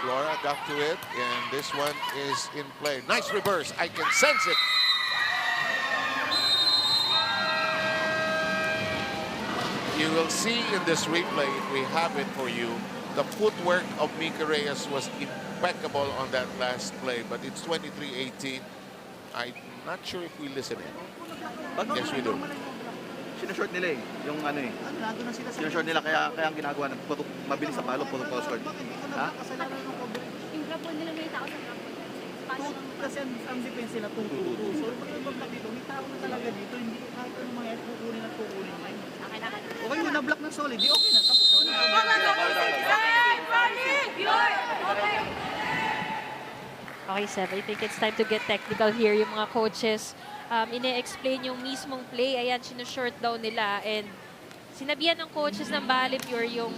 Flora got to it, and this one is in play. Nice reverse. I can sense it. you will see in this replay, if we have it for you, the footwork of Mika Reyes was impeccable on that last play, but it's 23-18. I'm not sure if we listen in. Yes, we do. Sinashort nila eh, yung ano eh. Sinashort nila kaya ang ginagawa ng mabilis sa palo, puro short. Ha? Yung grab ball nila may tao sa grab ball. Kasi ang depensa nila tungturo. So, pag nag-block dito, may tao na talaga dito. Hindi kahit anong mangyari, kukunin at kukunin. Okay, kung na-block ng solid, di okay na. Tapos Okay, Seb, I think it's time to get technical here. Yung mga coaches, ine-explain yung mismong play. Ayan, sinashort daw nila. And sinabihan ng coaches ng Balipure yung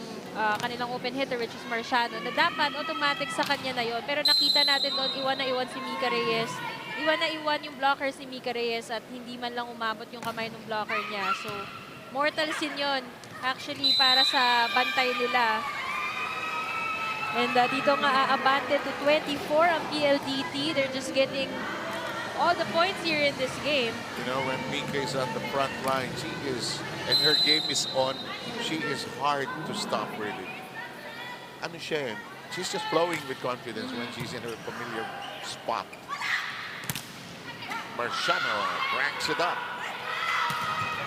kanilang open hitter, which is Marciano, na dapat automatic sa kanya na yon. Pero nakita natin doon, iwan na iwan si Mika Reyes. Iwan na iwan yung blockers ni Mika Reyes at hindi man lang umabot yung kamay ng blocker niya. So, mortal sin yun actually para sa bantay nila. And dito nga aabante to 24 ang PLDT. They're just getting all the points here in this game. You know, when Mika is on the front line, she is, and her game is on, she is hard to stop, really. Ano siya, she's just flowing with confidence when she's in her familiar spot. Marciano ranks it up.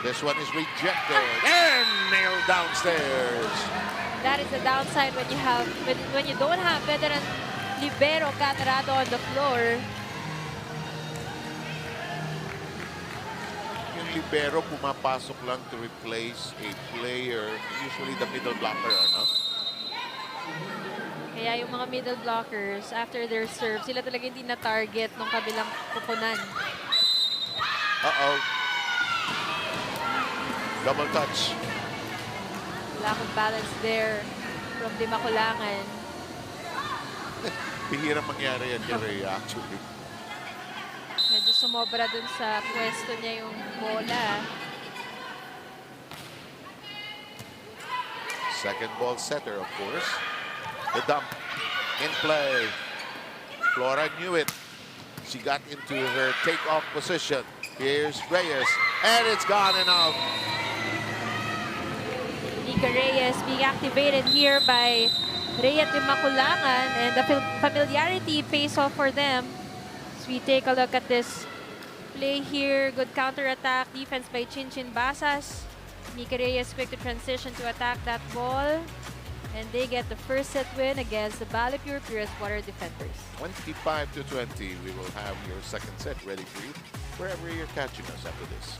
This one is rejected and nailed downstairs. That is the downside when you have when you don't have veteran libero Catarado on the floor. Yung libero pumapasok lang to replace a player, usually the middle blocker, no? Kaya yung mga middle blockers, after their serve, sila talaga hindi na-target ng kabilang kupunan. Uh-oh. Double touch. Lack of balance there from Di Maculangan. Bihira mangyari yan kay Rhea, actually. Medyo sumobra dun sa pwesto niya yung bola. Second ball setter, of course. The dump in play. Flora knew it. She got into her take-off position. Here's Reyes, and it's gone and out. Mika Reyes being activated here by Rhea Di Maculangan, and the familiarity pays off for them. As we take a look at this play here, good counter-attack defense by Chinchin Basas. Mika Reyes quick to transition to attack that ball, and they get the first set win against the Balipure Purest Water defenders. 25-20. We will have your second set ready for you wherever you're catching us after this.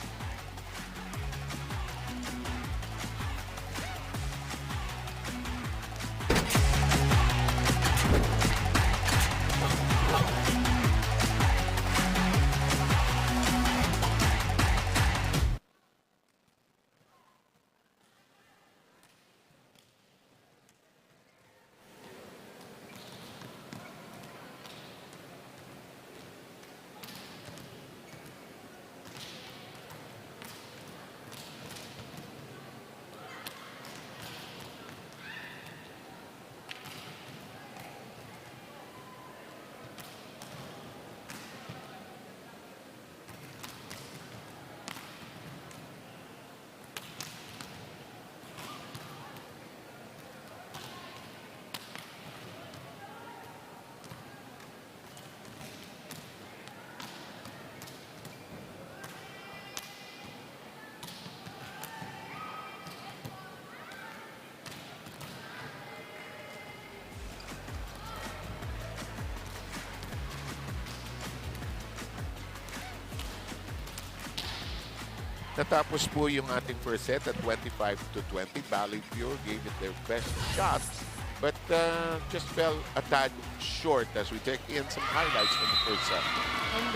Natapos po yung ating first set at 25-20. Balipure gave it their best shot, but just fell a tad short as we take in some highlights from the first set. And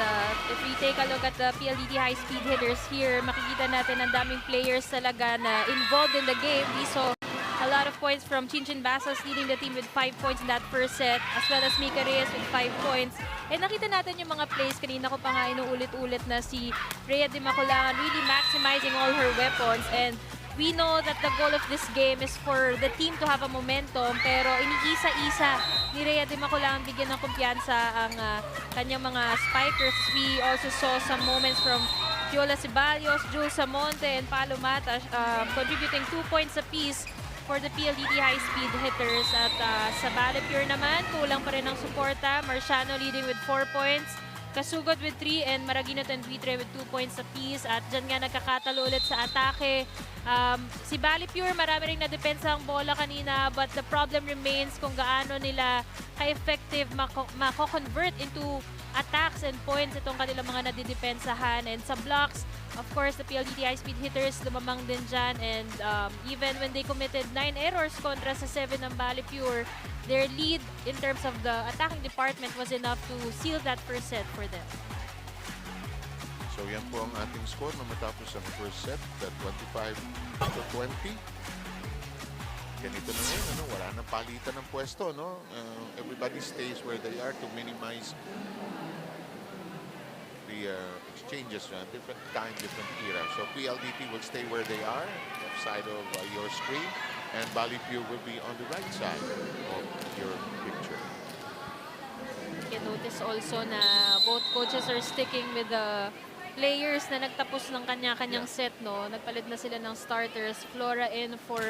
if we take a look at the PLDT high-speed hitters here, makikita natin ang daming players talaga na involved in the game. We saw a lot of points from Chinchin Basas leading the team with 5 points in that first set, as well as Mika Reyes with 5 points. And nakita natin yung mga plays, kanina ko pa nga inuulit-ulit na si Rhea Di Maculangan really maximizing all her weapons. And we know that the goal of this game is for the team to have a momentum, pero iniisa-isa ni Rhea Di Maculangan bigyan ng kumpiyansa ang kanyang mga spikers. We also saw some moments from Piola Ceballos, Jules Samonte, and Palo Mata contributing 2 points apiece for the PLDT high-speed hitters. At sa Balipure naman, kulang pa rin ang suporta. Marciano leading with 4 points. Kasugod with 3 and Maraguinot and Buitre with 2 points apiece. At dyan nga nagkakatalo ulit sa atake. Si Balipure, marami rin na-depensa ang bola kanina, but the problem remains kung gaano nila ka-effective mako-convert into attacks and points itong kanilang mga nadidepensahan. And sa blocks, of course, the PLDT high-speed hitters lumamang din dyan. And even when they committed 9 errors kontra sa 7 ng Balipure, their lead in terms of the attacking department was enough to seal that first set for them. So yan po ang ating score na matapos ang first set, 25-20. Ganito na ngayon, ano? Wala nang palitan ng pwesto, no? Everybody stays where they are to minimize the exchanges, different time, different era. So PLDT will stay where they are, left side of your screen, and Balipure will be on the right side of your picture. You can notice also na both coaches are sticking with the players na nagtapos ng kanya-kanyang set, no? Nagpalit na sila ng starters. Flora in for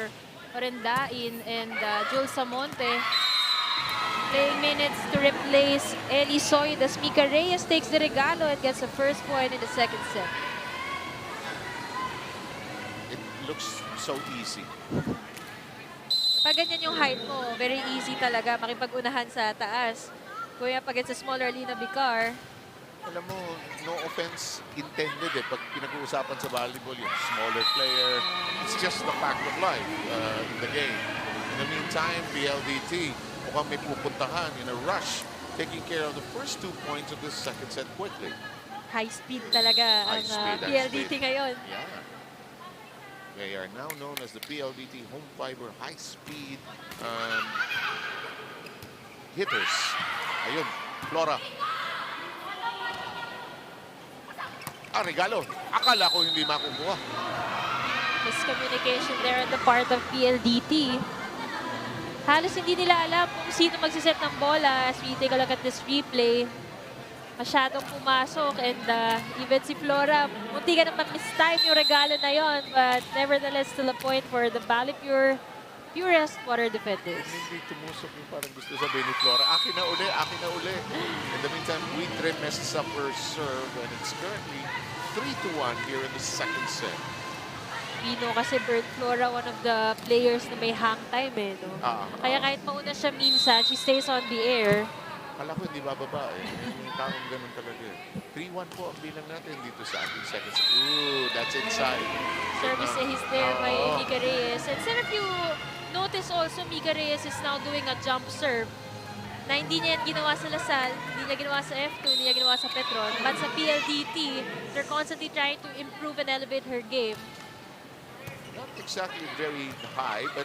Orendain and Jules Samonte playing minutes to replace Eli Soy. The Mika Reyes takes the regalo and gets the first point in the second set. It looks so easy. Pag ganyan yung height mo, very easy talaga makipag-unahan sa taas. Kuya, pag it's a smaller Lina Bicar, Alam mo, no offense intended pag pinag-uusapan sa volleyball yung smaller player. It's just the fact of life in the game. In the meantime, PLDT mukhang may pupuntahan in a rush, taking care of the first 2 points of this second set quickly. high speed talaga ang PLDT ngayon. Yeah. They are now known as the PLDT Home Fiber High Speed hitters. Ayun, Flora. Regalo. Akala ko hindi makukuha. Miscommunication there on the part of PLDT. Halos hindi nila alam kung sino magsiset ng bola as we take a look at this replay. Masyadong pumasok and even si Flora, munti ka naman mistime yung regalo na yon, but nevertheless still a point for the Balipure purest water defenders. Hindi tumusok yung parang gusto sabihin ni Flora. Akin na uli, akin na uli. In the meantime, Buitre messes up her serve and it's currently 3-1 here in the second set. Pino kasi Bert Flora, one of the players na may hang time eh. No? Kaya kahit mauna siya minsan, she stays on the air. Kala ko hindi bababa eh. May taong ganun talaga eh. 3-1 po ang bilang natin dito sa ating second set. Ooh, that's inside. Service is there by Mika Reyes. And then if you notice also, Mika Reyes is now doing a jump serve na hindi niya ginawa sa Lasal, hindi niya ginawa sa F2, hindi niya ginawa sa Petron. But sa PLDT, they're constantly trying to improve and elevate her game. Not exactly very high, but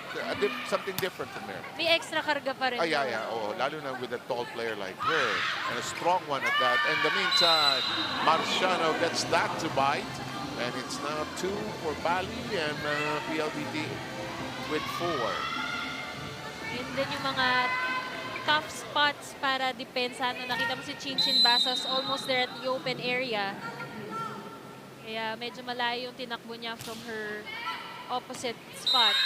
something different from there. May extra karga pa rin. Yeah. Oh, lalo na with a tall player like her. And a strong one at that. In the meantime, Marciano gets that to bite. And it's now 2 for Bali and PLDT with 4. And then yung mga tough spots para depensa. No, nakita mo si Chinchin Basas almost there at the open area. Kaya medyo malayo yung tinakbo niya from her opposite spot.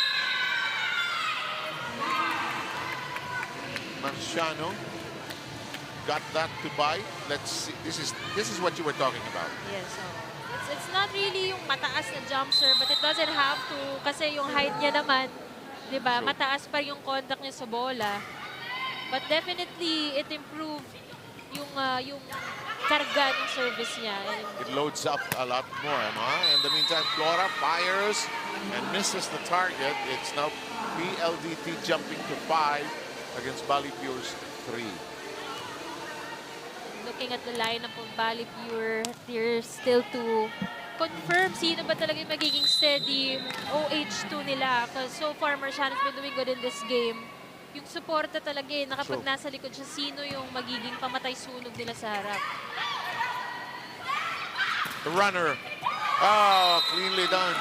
Marciano got that to bite. Let's see. This is what you were talking about. Yes. So it's not really yung mataas na jump serve, but it doesn't have to kasi yung height niya naman, 'di ba? Mataas pa yung contact niya sa bola. But definitely it improved yung karga ng service niya. It loads up a lot more, In the meantime, Flora fires and misses the target. It's now PLDT jumping to 5 against Balipure's 3. Looking at the lineup of Balipure, they're still to confirm sino ba talaga yung magiging steady OH2 nila. Because so far, Marciano's been doing good in this game. Yung suporta talaga na kapag nasa likod siya, sino yung magiging pamatay-sunog nila sa harap. The runner. Cleanly done.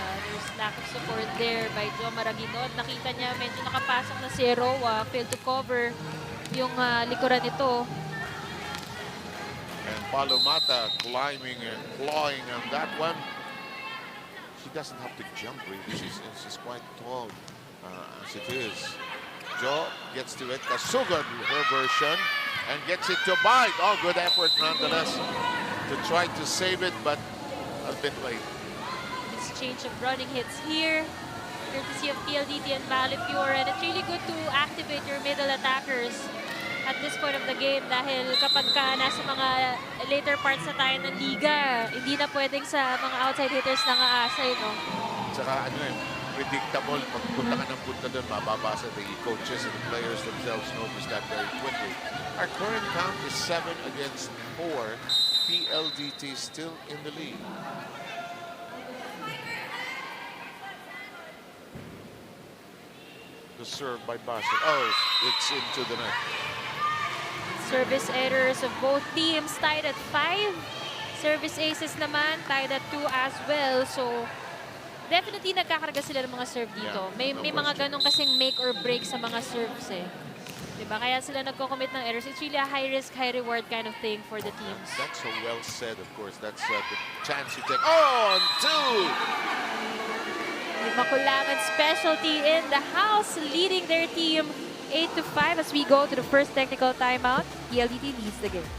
There's lack of support there by Joe Maraguinot. Nakita niya medyo nakapasok na si Eroa. Failed to cover yung likuran nito. And Palomata climbing and clawing on that one. She doesn't have to jump really. She's quite tall as it is. Jo gets to it. Kasugod, her version, and gets it to bite. Oh, good effort nonetheless to try to save it, but a bit late. Exchange of running hits here, courtesy of PLDT and Balipure, and it's really good to activate your middle attackers at this point of the game dahil kapag ka nasa mga later parts na tayo ng liga, hindi na pwedeng sa mga outside hitters na aasay, no? Tsaka predictable. Pag punta ka ng punta doon, mababasa the coaches and the players themselves notice that very quickly. Our current count is 7 against 4. PLDT still in the lead. The serve by Basel. Oh, it's into the net. Service errors of both teams tied at 5. Service aces naman tied at 2 as well. So, definitely nagkakarga sila ng mga serve dito. Yeah, may mga ganun kasing make or break sa mga serves eh. Diba? Kaya sila nagko-commit ng errors. It's really a high risk, high reward kind of thing for the teams. That's so well said, of course. That's the chance you take. Oh, on 2! Makulangan specialty in the house, leading their team 8-5 as we go to the first technical timeout. PLDT leads the game.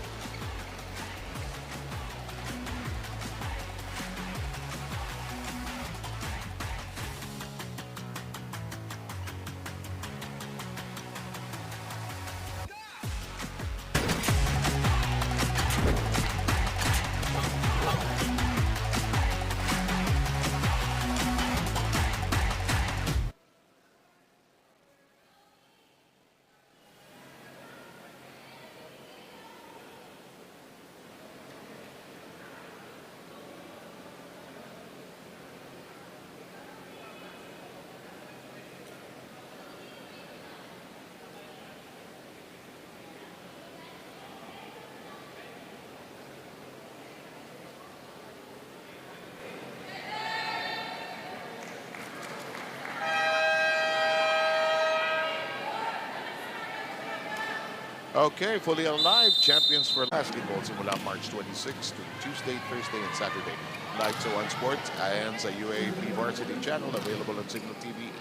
Okay, fully alive. Champions for basketball simula March 26 to Tuesday, Thursday, and Saturday. Live sa One Sports and sa UAP Varsity Channel, available on Signal TV,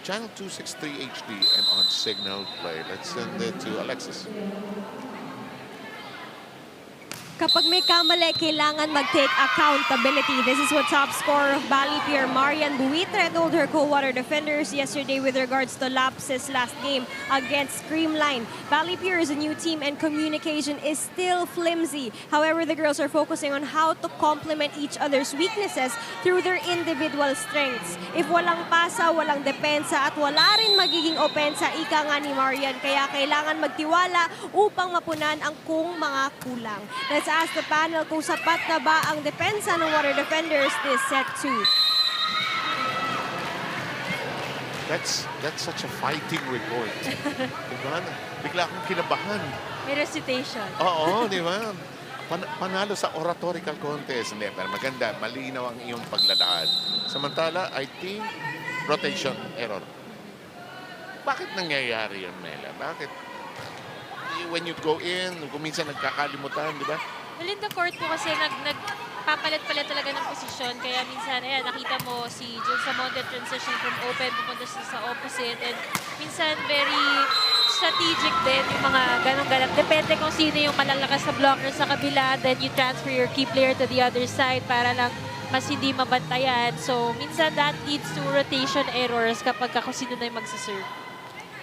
Channel 263 HD, and on Signal Play. Let's send it to Alexis. Kapag may kamali, kailangan mag-take accountability. This is what top scorer of Balipure, Marian Buitre, told her co-water defenders yesterday with regards to lapses last game against Creamline. Balipure is a new team and communication is still flimsy. However, the girls are focusing on how to complement each other's weaknesses through their individual strengths. If walang pasa, walang depensa, at wala rin magiging opensa, ika nga ni Marian, kaya kailangan magtiwala upang mapunan ang kung mga kulang. Let's ask the panel kung sapat na ba ang depensa ng water defenders this set 2. That's such a fighting report. Diba? Bigla akong kinabahan. May recitation. Oo, di ba? Panalo sa oratorical contest. Hindi, pero maganda. Malinaw ang iyong paglalakad. Samantala, I think, rotation error. Bakit nangyayari yan, Mela? Bakit? When you go in, kung minsan nagkakalimutan, di ba? Well, in the court po kasi nagpapalit-palit talaga ng posisyon. Kaya minsan, ayan, nakita mo si Jun Samonte transition from open, pupunta siya sa opposite. And minsan, very strategic din yung mga ganong-ganap. Depende kung sino yung malalakas sa blocker sa kabila. Then you transfer your key player to the other side para lang mas hindi mabantayan. So, minsan that leads to rotation errors kapag kung sino na yung magsaserve.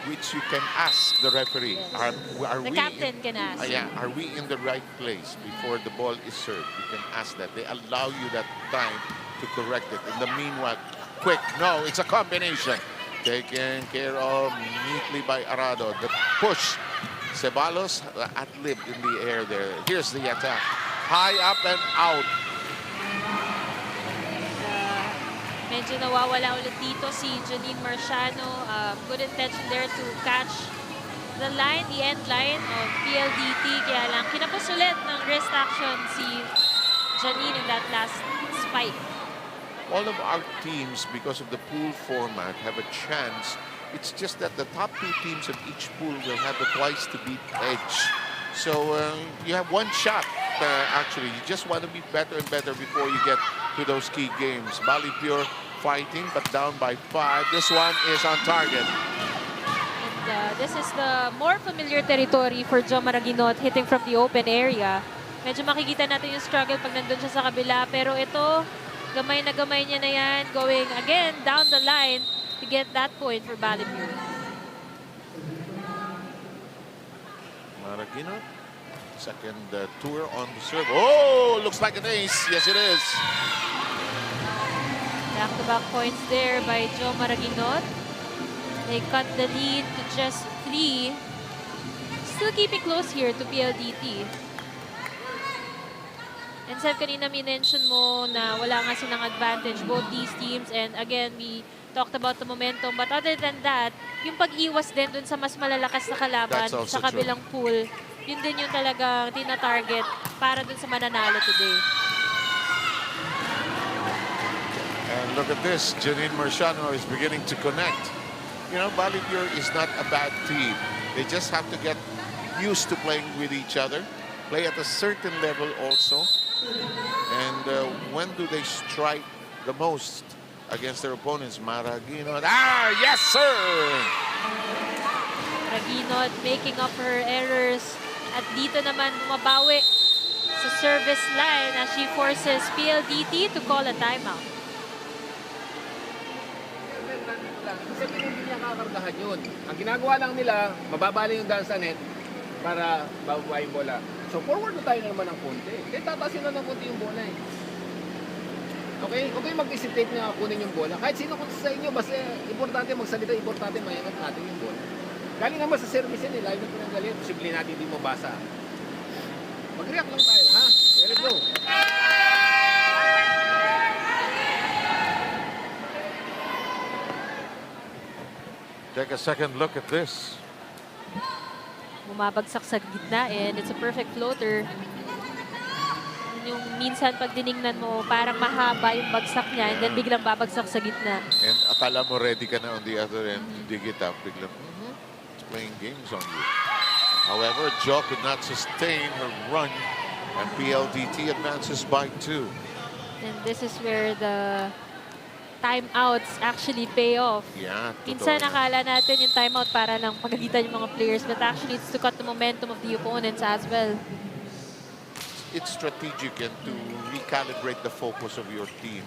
Which you can ask the referee. Yes. The captain can ask. Yeah, are we in the right place before the ball is served? You can ask that. They allow you that time to correct it. In the meanwhile, quick. No, it's a combination. Taken care of neatly by Arado. The push. Ceballos ad-lib in the air there. Here's the attack. High up and out. Medyo nawawala ulit dito si Janine Marciano. Good intention there to catch the line, the end line of PLDT. Kaya lang kinapos ulit ng wrist action si Janine in that last spike. All of our teams, because of the pool format, have a chance. It's just that the top 2 teams of each pool will have the twice to beat edge. So you have one shot actually. You just want to be better and better before you get to those key games. Balipure fighting, but down by 5. This one is on target. And this is the more familiar territory for Joe Maraguinot, hitting from the open area. Medyo makikita natin yung struggle pag nandun siya sa kabila. Pero ito, gamay na gamay niya na yan. Going again down the line to get that point for Balipure. Maraguinot, second tour on the serve. Oh, looks like an ace. Yes, it is. Back-to-back points there by Joe Maraguinot. They cut the lead to just 3. Still keeping close here to PLDT. And Seb, kanina minention mo na wala nga silang advantage, both these teams. And again, we talked about the momentum. But other than that, yung pag-iwas din dun sa mas malalakas na kalaban sa kabilang pool, yun din yung talagang tina-target para dun sa mananalo today. And look at this. Janine Marciano is beginning to connect. You know, Balipure is not a bad team. They just have to get used to playing with each other, play at a certain level also. And when do they strike the most against their opponents? Maraguinot. Ah, yes, sir! Maraguinot making up her errors. At dito naman bumabawi sa service line as she forces PLDT to call a timeout. Kasi hindi niya kakargahan yun. Ang ginagawa lang nila, mababali yung daan sa net para bababa yung bola. So forward na tayo naman ng konti. Kaya tatasin na ng konti yung bola eh. Okay? Okay mag-hesitate na kunin yung bola. Kahit sino kung sa inyo, basta importante magsalita, importante mayangat natin yung bola. Galing naman sa service yan eh, live na pinanggalit. Posible natin hindi mabasa. Mag-react lang tayo, ha? Let it go. Take a second look at this. Bumabagsak sa gitna and it's a perfect floater. Yung minsan pag diningnan mo, parang mahaba yung bagsak niya and then biglang babagsak sa gitna. And akala mo ready ka na on the other end to dig it up. Biglang, it's playing games on you. However, Jo could not sustain her run and PLDT advances by 2. And this is where the timeouts actually pay off. Yeah, Minsan nakala natin yung timeout para lang pagalitan yung mga players, but actually it's to cut the momentum of the opponents as well. It's strategic and to recalibrate the focus of your team,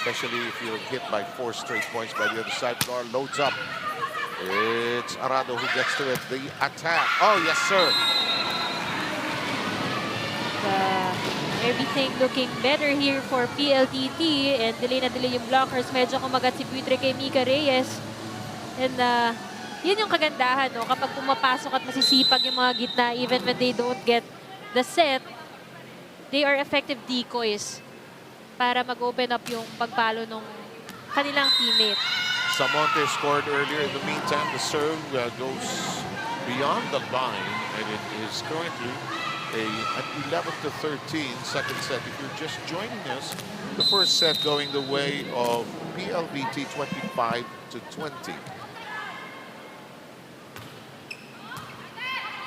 especially if you're hit by 4 straight points by the other side. Gar loads up. It's Arado who gets to it. The attack. Oh, yes, sir. Everything looking better here for PLDT and delay na delay yung blockers. Medyo kumagat si Buitre kay Mika Reyes. And yun yung kagandahan, no? Kapag pumapasok at masisipag yung mga gitna, even when they don't get the set, they are effective decoys para mag-open up yung pagpalo ng kanilang teammate. Samonte scored earlier. In the meantime, the serve goes beyond the line, and it is currently an 11-13 second set. If you're just joining us, the first set going the way of PLDT 25-20.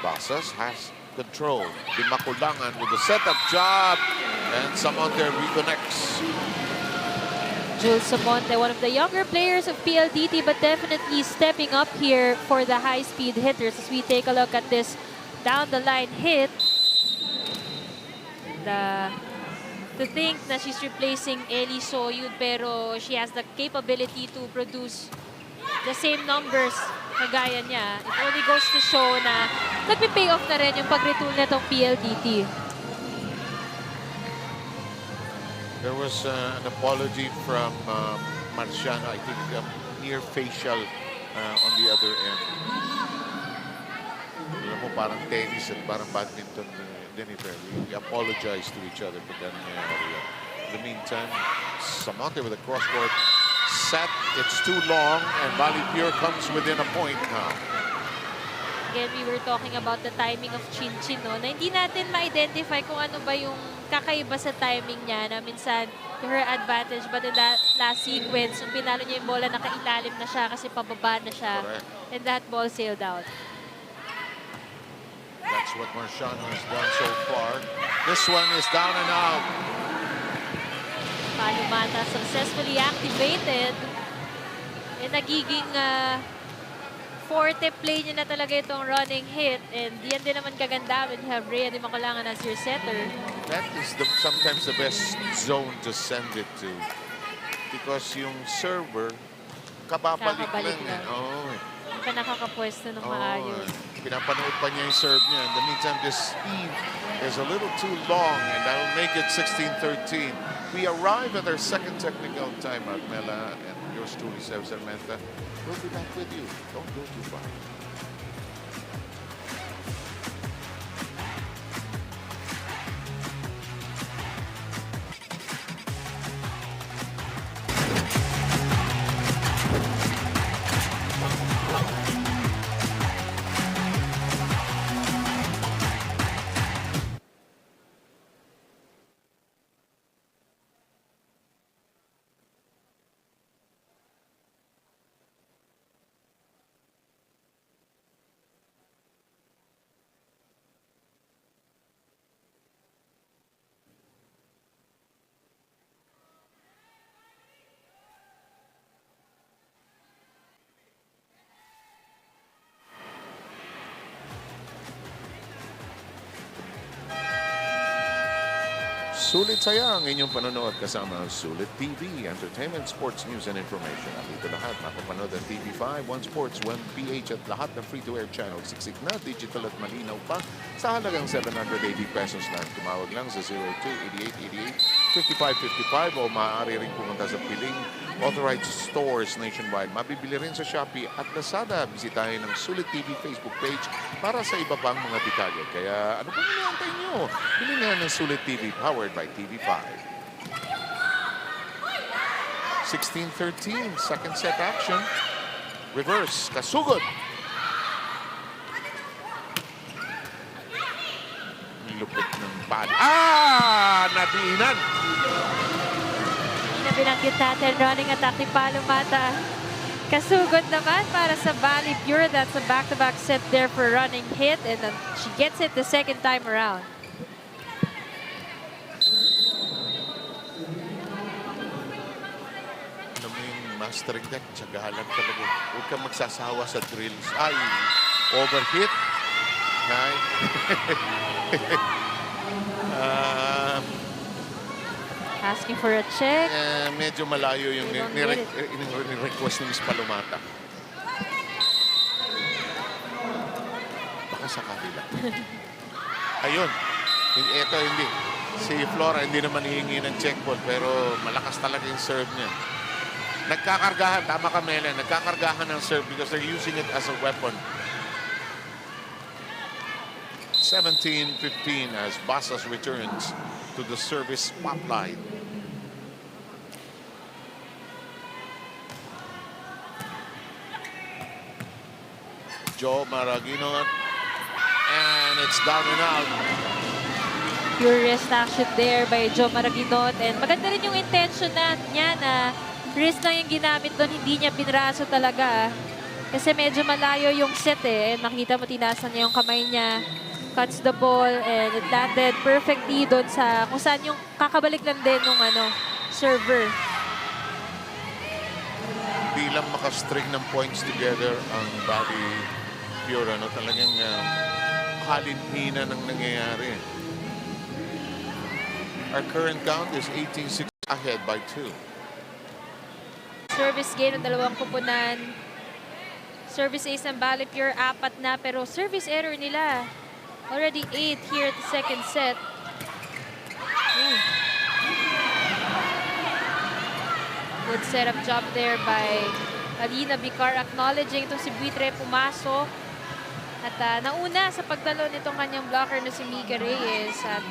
Basas has control. Dimakulangan with the setup job, and Samonte reconnects. Jules Samonte, one of the younger players of PLDT, but definitely stepping up here for the high-speed hitters as we take a look at this down-the-line hit. To think na she's replacing Eli Soyud, pero she has the capability to produce the same numbers kagaya niya. It only goes to show na nagpi-pay off na rin yung pag-retool na itong PLDT. There was an apology from Marciano, I think near facial on the other end. Alam mo, parang tennis at parang badminton. We apologize to each other for that area. In the meantime, Samonte with a cross-court set. It's too long, and Balipure comes within a point now. Again, we were talking about the timing of Chin-Chin, no? Na hindi natin ma-identify kung ano ba yung kakaiba sa timing niya na minsan to her advantage. But in that last sequence, nung pinalo niya yung bola, nakailalim na siya kasi pababa na siya. Correct. And that ball sailed out. That's That's what Marciano has done so far. This one is down and out. Palumata successfully activated. Nagiging forte play niya na talaga itong running hit. And yan din naman kaganda when you have Rhea Di Macalangan as your setter. That is sometimes the best zone to send it to. Because yung server, kababalik lang. Oh. Hindi pa nakakapwesto ng maayos. Pinapanood pa niya yung serve niya. In the meantime, this Steve is a little too long, and that will make it 16-13. We arrive at our second technical timeout, Mela, and yours truly, Sev Sarmenta. We'll be back with you. Don't go too far. Sulit saya ang inyong panonood kasama ang Sulit TV, entertainment, sports, news, and information. Dito lahat mapapanood ang TV5, One Sports, One PH at lahat ng free-to-air channel. Siksik na, digital at malinaw pa sa halagang 780 pesos lang. Tumawag lang sa 02-8888-5555 o maaari rin pumunta sa piling authorized stores nationwide. Mabibili rin sa Shopee at Lazada. Bisitahin ang Sulit TV Facebook page para sa iba pang mga detalye. Kaya ano pa nilantay nyo? Bili nga ng Sulit TV powered by TV5. 16-13, second set action. Reverse, kasugod. Lupit ng bad. Nadiinan. Binanggit natin, running attack ni Palumata. Kasugod naman para sa Balipure. That's a back-to-back set there for running hit. And then she gets it the second time around. Ano mo yung mastering deck? Tsagalan talaga. Huwag kang magsasawa sa drills. Ay, overhit. Ay. Asking for a check. Medyo malayo yung request ni Miss Palumata. Baka sa kabila. Ayun. Ito hindi. Si Flora hindi naman hihingi ng check ball pero malakas talaga yung serve niya. Nagkakargahan. Tama ka, Mela. Nagkakargahan ng serve because they're using it as a weapon. 17-15 as Basas returns to the service spotlight. Joe Maraguinot, and it's down and out. Pure wrist action there by Joe Maraguinot. And maganda rin yung intention niya na wrist lang yung ginamit doon, hindi niya pinraso talaga. Kasi medyo malayo yung set eh. And makita mo, tinasan niya yung kamay niya. Cuts the ball and it landed perfectly doon sa kung saan yung kakabalik lang din ng server. Hindi lang makastring ng points together ang Balipure. Talagang kalinhina ng nangyayari. Our current count is 18-6 ahead by 2. Service gain ng dalawang kupunan. Service ace ng Balipure, 4 na. Pero service error nila. Already 8 here at the second set. Good setup job there by Alina Bicar. Acknowledging itong si Buitre pumasok. At nauna sa pagtalo nitong kanyang blocker na si Mika Reyes. At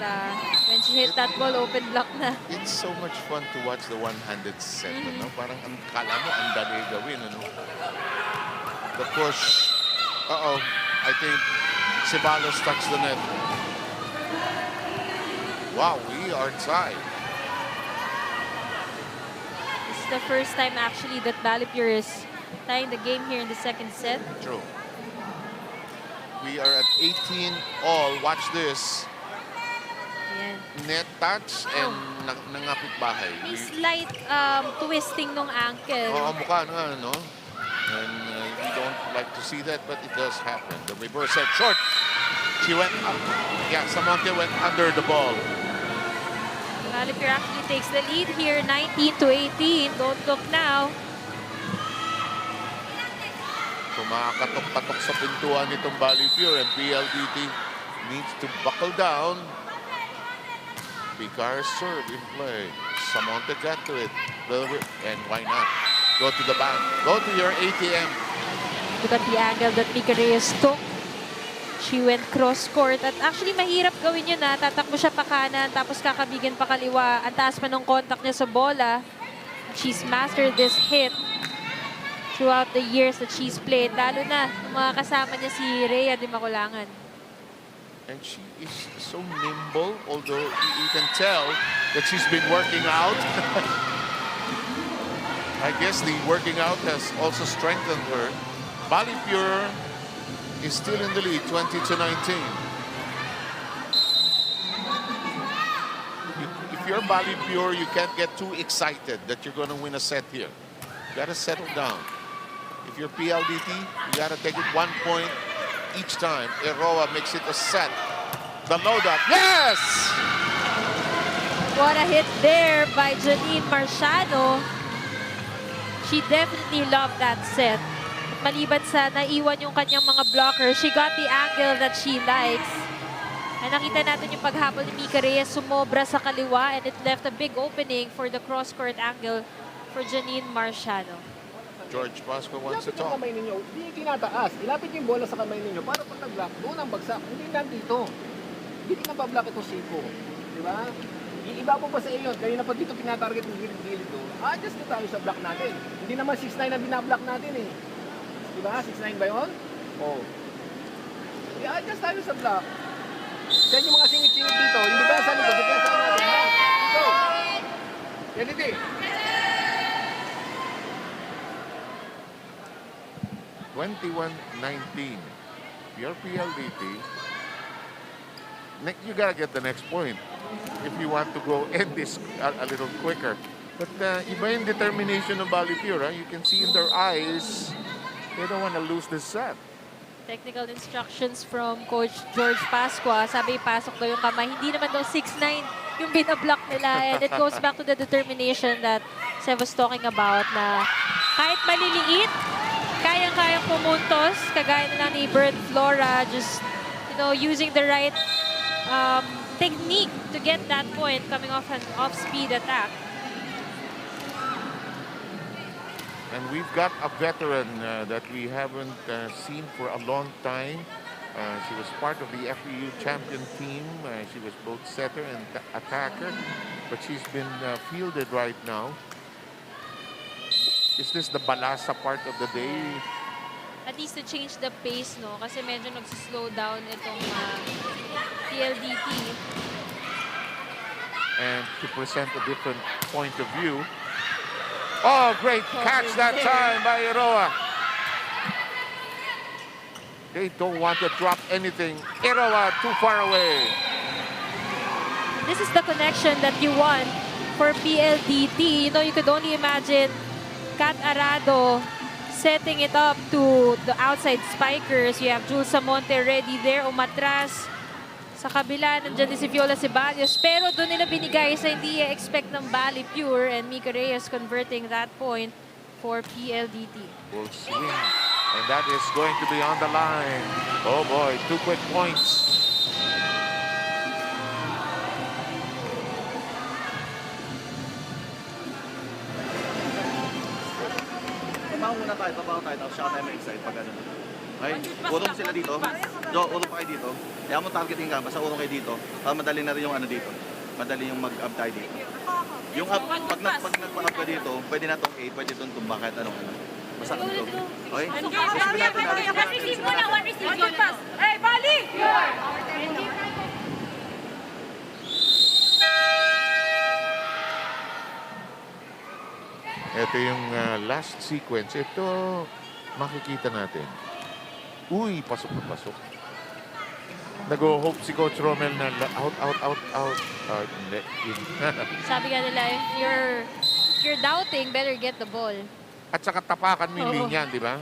when she hit that ball, open block na. It's so much fun to watch the one-handed set. Parang ang kala mo ang dali gawin. The push. I think Ceballos touched the net. Wow, we are tied. This is the first time actually that Balipure is tying the game here in the second set. True. We are at 18 all. Watch this. Yan. Net touch and nangapit bahay. May slight twisting ng ankle. Oo, mukha nga, no? And we don't like to see that, but it does happen. The reverse set short. She went up. Yeah, Samonte went under the ball. Balipure actually takes the lead here, 19-18. Don't look now. Kumakatok-katok sa pintuan itong Balipure, and PLDT needs to buckle down. Picar's serve in play. Samonte got to it. And why not? Go to the bank. Go to your ATM. Look at the angle that Mika Reyes took. She went cross-court. At actually, mahirap gawin yun na. Tatakbo siya pa kanan, tapos kakabigin pa kaliwa. Ang taas pa ng contact niya sa bola. She's mastered this hit throughout the years that she's played. Lalo na, yung mga kasama niya si Rhea Di Maculangan. And she is so nimble, although you can tell that she's been working out. I guess the working out has also strengthened her. Balipure is still in the lead, 20-19. If you're Balipure, you can't get too excited that you're going to win a set here. You got to settle down. If you're PLDT, you got to take it 1 point each time. Eroa makes it a set. The load-up. Yes! What a hit there by Janine Marciano. She definitely loved that set. Maliban sa naiwan yung kanyang mga blockers, she got the angle that she likes. And nakita natin yung paghabol ni Mika Reyes, sumobra sa kaliwa, and it left a big opening for the cross-court angle for Janine Marciano. George Pasco wants to Ilapit yung talk. kamay ninyo, hindi tinataas. Ilapit yung bola sa kamay ninyo para pag nag-block, doon ang bagsak. Hindi lang dito. Hindi na pa-block ito 5. Di ba? Iiba po pa sa iyo. Kanina pa dito pinatarget ng gilid-gilid to. Adjust na tayo sa block natin. Hindi naman 6'9 ang binablock natin eh. Di ba? 6'9 ba yun? Oo. I-adjust tayo sa block. Then yung mga singit-singit dito, hindi ba sa likod? Depensa natin. Ha? Ito. PLDT. 21-19. Your PLDT, you gotta get the next point if you want to go end this a little quicker. But iba yung determination ng Balipure. You can see in their eyes, they don't want to lose this set. Technical instructions from Coach George Pascua. Sabi, pasok daw yung kamay. Hindi naman daw 6'9 yung binablock nila. And it goes back to the determination that Sev was talking about na kahit maliliit, kayang-kayang pumuntos. Kagaya na lang ni Bird Flora, just, using the right technique to get that point coming off an off-speed attack. And we've got a veteran that we haven't seen for a long time. She was part of the FEU champion team. She was both setter and attacker, but she's been fielded right now. Is this the balasa part of the day? At least to change the pace, no? Kasi medyo nagsuslow down itong PLDT. And to present a different point of view. Oh, great catch that time by Eroa. They don't want to drop anything. Eroa too far away. This is the connection that you want for PLDT. You could only imagine Kat Arado setting it up to the outside spikers. You have Jules Samonte ready there, umatras. Sa kabila, nandiyan si Viola Ceballos. Pero doon nila binigay sa hindi expect ng Balipure, and Mika Reyes converting that point for PLDT. Will swing. And that is going to be on the line. Oh boy, 2 quick points. Tabaho tayo, tapos siya tayo mag-excite pag ano. Okay, urong sila dito. Urong pa kayo dito. Kaya mo targeting ka, basta urong kayo dito. Para madali na rin yung ano dito. Madali yung mag-up tayo dito. Yung up, pag nagpa-up ka dito, pwede na itong 8, pwede itong tumba kahit anong ano. Basta ano ito. Okay? Sasabi natin na rin. One receive muna, one receive. Good pass. Hey, Bali! Ito yung last sequence. Ito, makikita natin. Uy, pasok na pasok. Nag-hope si Coach Romel na out. Hindi. In. Sabi nga nila, if you're doubting, better get the ball. At saka tapakan mo yung Oo. linya, di ba?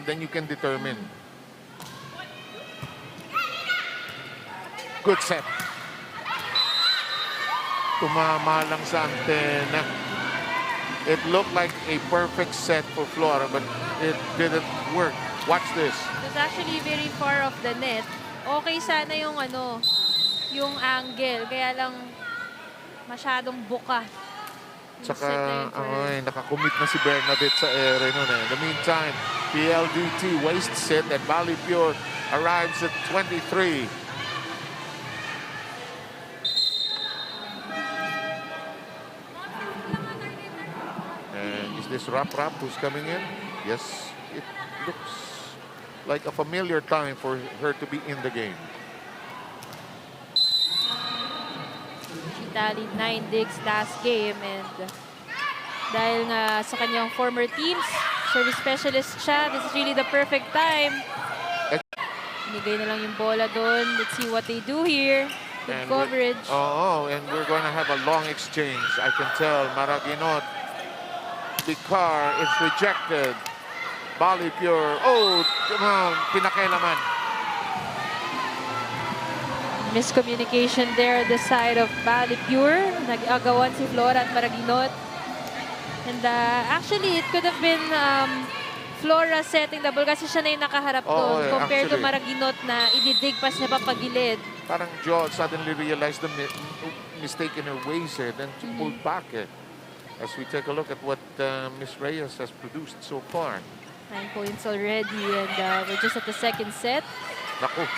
Then you can determine. Good set. Tumama lang sa antena. It looked like a perfect set for Flora, but it didn't work. Watch this. It was actually very far off the net. Okay sana yung yung angle. Kaya lang masyadong buka. Yung Tsaka, set na yun for- nakakommit na si Bernadette sa ere nun eh. In the meantime, PLDT wastes it and Balipure arrives at 23. And is this Rap who's coming in? Yes, it looks like a familiar time for her to be in the game. She tallied 9 digs last game and dahil nga sa kanyang former teams, service specialist siya, this is really the perfect time. Binigay na lang yung bola doon. Let's see what they do here. Good And coverage. And we're going to have a long exchange. I can tell Maraginot. Bicar is rejected. Balipure. Oh, come on. Pinakailaman. Miscommunication there at the side of Balipure. Nag-agawan si Flora at Maraginot. And actually, it could have been Flora setting the ball kasi siya na yung nakaharap doon compared to actually. Maraginot na ididig pa siya papagilid. Parang Jo suddenly realized the mistake in her ways eh, then she pulled back eh. As we take a look at what Miss Reyes has produced so far. 9 points already and we're just at the second set. Naku.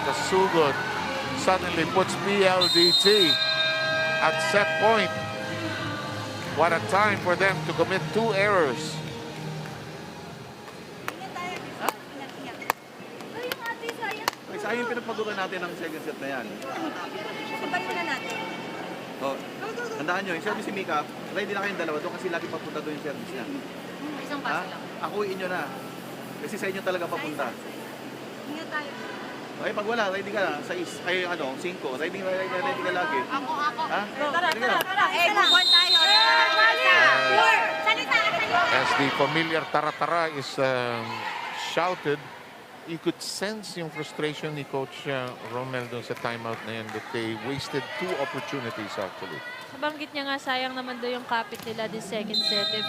The sugod suddenly puts PLDT at set point. What a time for them to commit 2 errors. Sayang yung pinagpaguran natin ng second set na yan. Sabayin na natin. Oh, tandaan nyo, yung service si Mika, ready na kayong dalawa doon kasi lagi papunta doon yung service niya. Isang Ha? paso lang. Akuin nyo na. Kasi sa inyo talaga papunta. Ingat tayo. Okay, pag wala, ready ka na. 5, ready ka lagi. Ako. Ha? Tara. Ready ka na. Bubuan tayo. Salita. As the familiar tara-tara is shouted, you could sense yung frustration ni Coach Romel doon sa timeout na yan that they wasted 2 opportunities actually. Nabanggit niya nga sayang naman daw yung kapit nila this second set if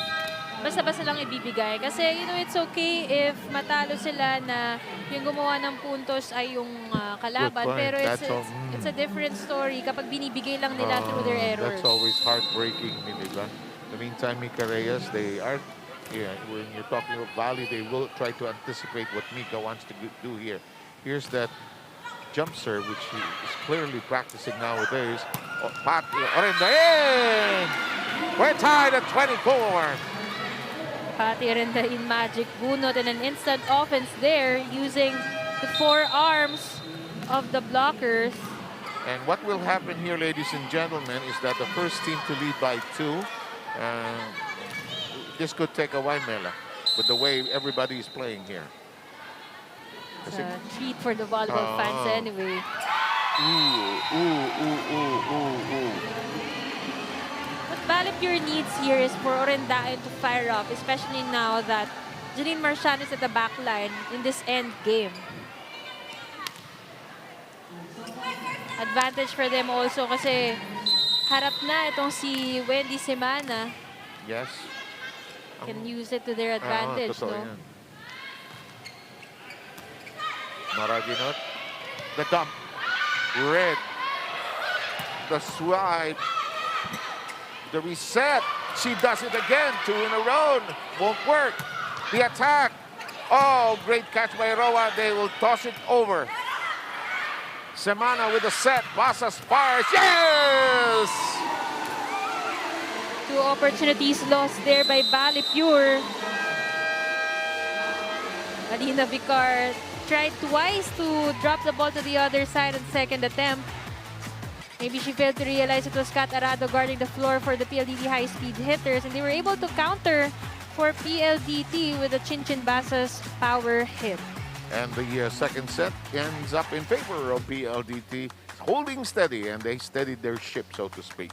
basta-basta lang ibibigay. Kasi it's okay if matalo sila na yung gumawa ng puntos ay yung kalaban. Good point. Pero That's it's a different story kapag binibigay lang nila through their errors. That's always heartbreaking, di ba? In the meantime, Mika Reyes, they are, when you're talking about Valley, they will try to anticipate what Mika wants to do here. Here's that jump serve, which he is clearly practicing nowadays. Pat, Orenda in! We're tied at 24. Pati Orenda in magic bunot and an instant offense there using the 4 arms of the blockers. And what will happen here, ladies and gentlemen, is that the first team to lead by 2, this could take a while, Mela, with the way everybody is playing here. It's a treat for the volleyball fans anyway. What Balipure needs here is for Orendain to fire up, especially now that Janine Marchand is at the back line in this end game. Advantage for them also kasi harap na itong si Wendy Semana. Yes. Can use it to their advantage, totoo no? yan. Maraginot. The dump. Red. The swipe. The reset. She does it again. 2 in a row. Won't work. The attack. Oh, great catch by Roa. They will toss it over. Semana with the set. Basas fires. Yes! 2 opportunities lost there by Balipure. Alina Vicar tried twice to drop the ball to the other side on second attempt. Maybe she failed to realize it was Kat Arado guarding the floor for the PLDT high-speed hitters, and they were able to counter for PLDT with a Chinchin Basas power hit. And the second set ends up in favor of PLDT, holding steady, and they steadied their ship, so to speak.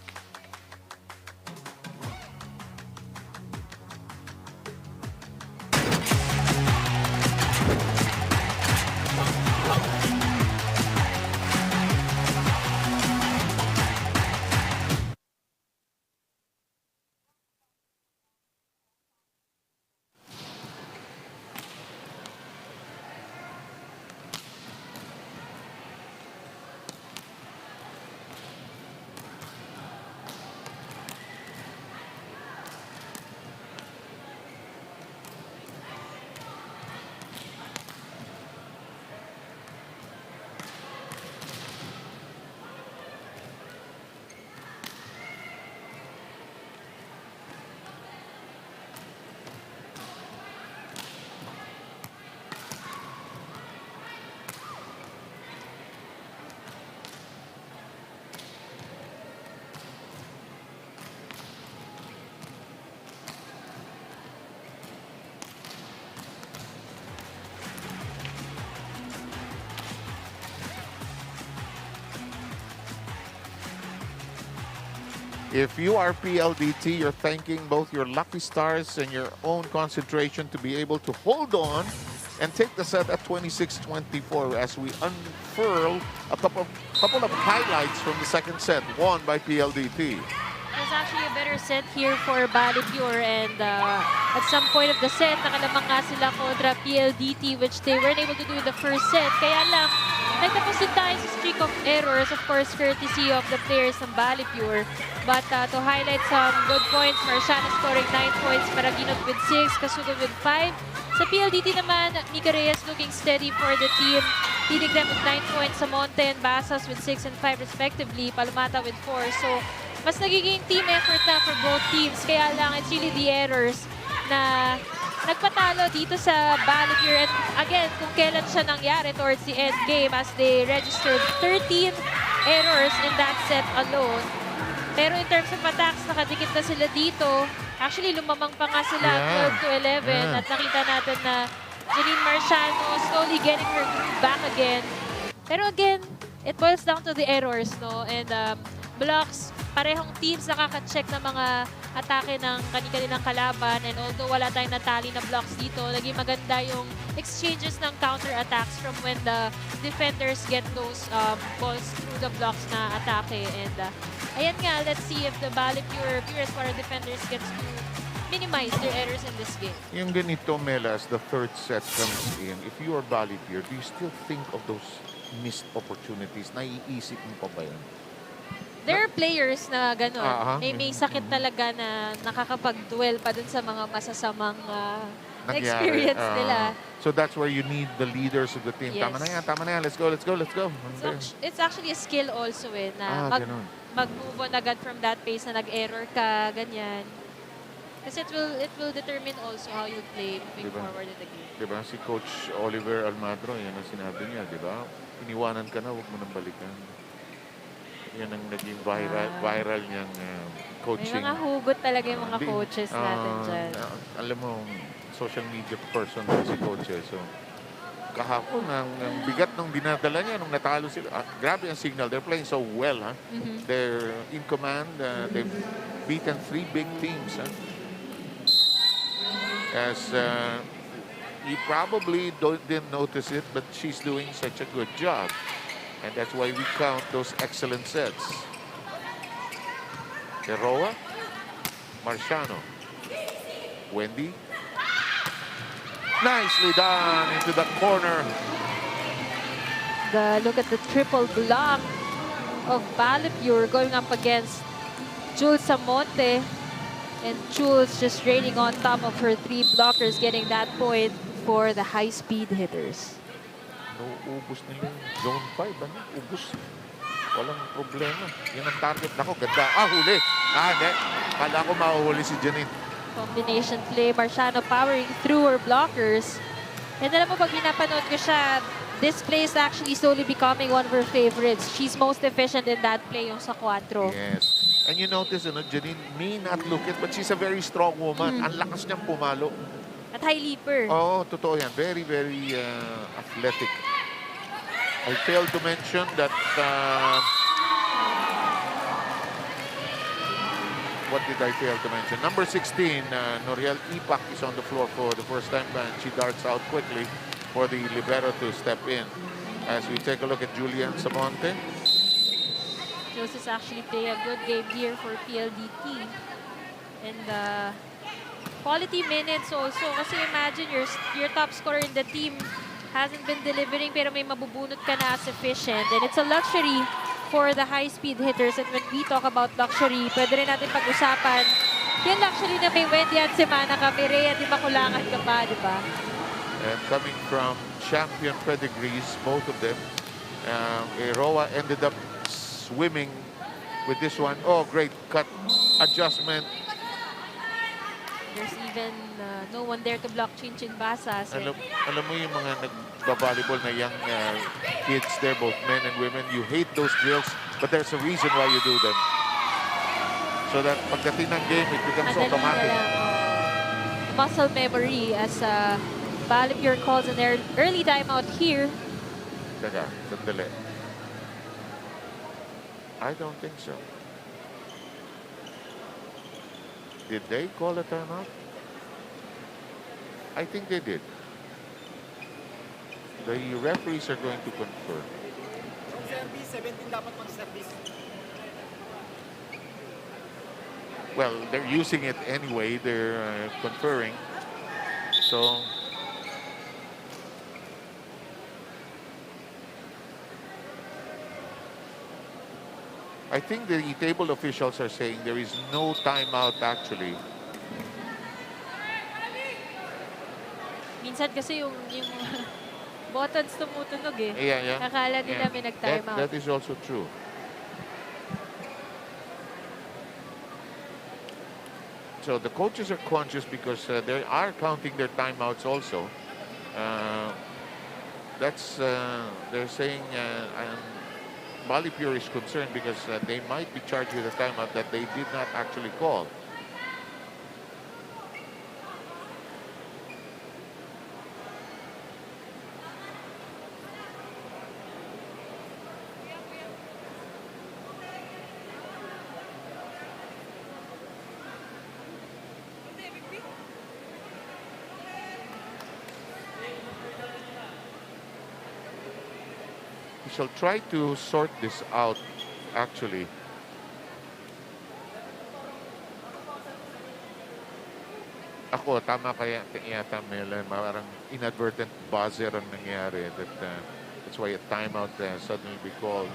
If you are PLDT, you're thanking both your lucky stars and your own concentration to be able to hold on and take the set at 26-24 as we unfurl a couple of highlights from the second set, won by PLDT. It was actually a better set here for Balipure, and at some point of the set, nakalamang nga sila kontra PLDT, which they weren't able to do in the first set. Kaya lang, nagtapos din tayo sa streak of errors, of course, courtesy of the players ng Balipure. But to highlight some good points, Marciano scoring 9 points, Maraginot with 6, Kasugod with 5. Sa PLDT naman, Nika Reyes looking steady for the team. Tidignan with 9 points, Samonte and Basas with 6 and 5 respectively, Palmata with 4. So, mas nagiging team effort na for both teams. Kaya lang, it's really the errors na nagpatalo dito sa Balipure. And again, kung kailan siya nangyari towards the end game as they registered 13 errors in that set alone. Pero in terms of attacks, nakadikit na sila dito. Actually, lumamang pa nga sila 12 to 11. At nakita natin na Janine Marciano slowly getting her groove back again. Pero again, it boils down to the errors, no? And blocks, parehong teams nakaka-check ng mga atake ng kani-kaninang kalaban. And although wala tayong natali na blocks dito, naging maganda yung exchanges ng counter-attacks from when the defenders get those balls through the blocks na atake. And ayan nga, let's see if the Balipure Pure defenders gets to minimize their errors in this game. Yung ganito, Mela, as the third set comes in, if you are Balipure, do you still think of those missed opportunities? Naiisip mo pa ba yan? There are players na gano'n. May sakit talaga na nakakapag-duel pa dun sa mga masasamang experience nila. So that's where you need the leaders of the team. Yes. Tama na yan. Let's go. It's actually a skill also na mag-move on agad from that pace na nag-error ka, ganyan. Kasi it will determine also how you play moving forward in the game. Diba? Si Coach Oliver Almadro, yan ang sinabi niya, diba? Iniwanan ka na, huwag mo nang balikan. Yan ang naging viral niyang coaching. May mga hugot talaga yung mga coaches natin dyan. Alam mo, social media person si coaches. So, kahapon, ang bigat nung dinadala niya nung natalo sila. Grabe ang signal. They're playing so well. They're in command. They've beaten 3 big teams. As you probably didn't notice it, but she's doing such a good job. And that's why we count those excellent sets. Teroa, Marciano, Wendy. Nicely done into the corner. Look at the triple block of Balipure going up against Jules Samonte. And Jules just raining on top of her 3 blockers, getting that point for the high-speed hitters. Ubus nila yung zone 5. Ubus. Walang problema. Yan ang target. Nako, ganda. Huli. Hindi. Kala ko mahuhuli si Janine. Combination play. Marciano powering through her blockers. And alam mo, pag pinapanood ko siya, this play is actually slowly becoming one of her favorites. She's most efficient in that play, yung sa 4. Yes. And you notice, Janine may not look it, but she's a very strong woman. Ang lakas niyang pumalo. At At high leaper. Oh, totoo yan. Very, very athletic. I failed to mention that what did I fail to mention? Number 16, Noriel Ipak is on the floor for the first time, and she darts out quickly for the libero to step in. As we take a look at Julian Samonte. Jules is actually playing a good game here for PLDT. And quality minutes also. Kasi imagine your top scorer in the team hasn't been delivering pero may mabubunot ka na as efficient. And it's a luxury for the high-speed hitters. And when we talk about luxury, pwede rin natin pag-usapan yung luxury na may Wendy at Semana ka, may Rhea, di makulangan ka pa, di ba? And coming from champion pedigrees, both of them, Roa ended up swimming with this one. Oh, great cut adjustment. There's even no one there to block Chinchin Basas. Alam mo yung mga nagbabalibol na young kids there, both men and women, you hate those drills, but there's a reason why you do them. So that pagdating ng game, it becomes automatic. Muscle memory as Balipure calls an early timeout here. Teka, sandali. I don't think so. Did they call a timeout? I think they did. The referees are going to confirm. From service, 17 dapat mag-service. Well, they're using it anyway. They're conferring. So I think the table officials are saying there is no timeout actually. Minsan kasi yung buttons tumutunog eh. Yeah. Akala nila may nag-timeout. That is also true. So the coaches are conscious because they are counting their timeouts also. They're saying Balipure is concerned because they might be charged with a timeout that they did not actually call. We shall try to sort this out, actually. Ako, tama kaya yata, Melan, parang inadvertent buzzer ang nangyari. That's why a timeout suddenly be called.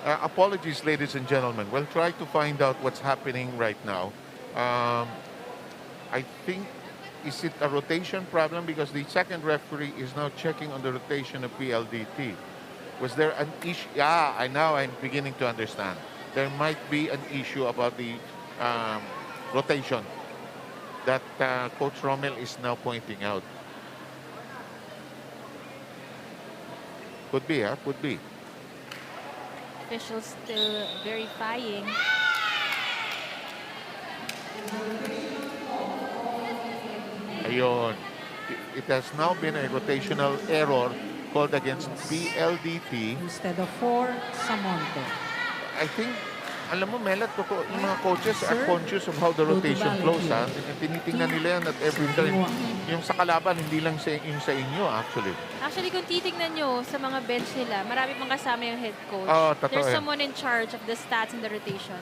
Apologies, ladies and gentlemen. We'll try to find out what's happening right now. I think, is it a rotation problem? Because the second referee is now checking on the rotation of PLDT. Was there an issue? Yeah, I'm beginning to understand. There might be an issue about the rotation that Coach Rommel is now pointing out. Could be, could be. Officials still verifying. Ayun. It has now been a rotational error called against PLDT. Instead of 4, Samonte. I think, alam mo, Mela, yung mga coaches are conscious of how the rotation flows. Tinitingnan nila yan at every turn. Yung sa kalaban, hindi lang yung sa inyo, actually. Actually, kung titignan nyo sa mga bench nila, marami pang kasama yung head coach. There's someone in charge of the stats and the rotation.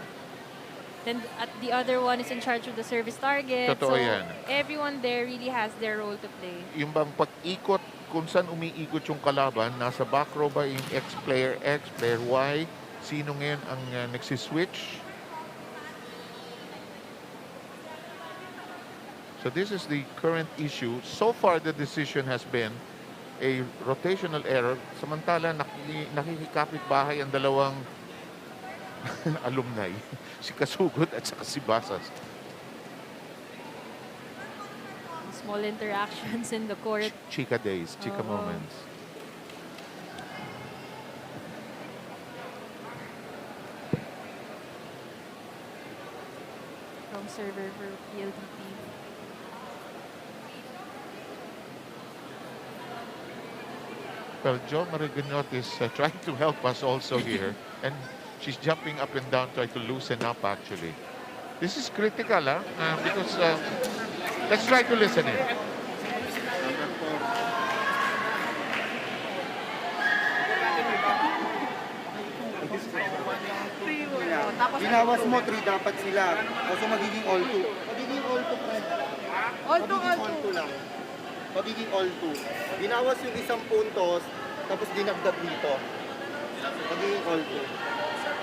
Then at the other one is in charge of the service target. Totoo yan. Everyone there really has their role to play. Yung bang pag-ikot, kung saan umiikot yung kalaban, nasa back row ba yung X-player X, player Y, sino ngayon ang nagsiswitch? So this is the current issue. So far, the decision has been a rotational error. Samantala, nakikikapit bahay ang dalawang alumni, si Kasugod at saka si Basas. Small interactions in the court. Chika days, chika moments. From server for PLDT. Well, Jo Mariganot is trying to help us also here. And she's jumping up and down, trying to loosen up, actually. This is critical, because let's try to listen in. Binawas mo 3 dapat sila. So magiging all 2. Magiging all 2, friend. All 2 lang. Magiging all 2. Binawas yung isang puntos, tapos dinagdag dito. Magiging all 2.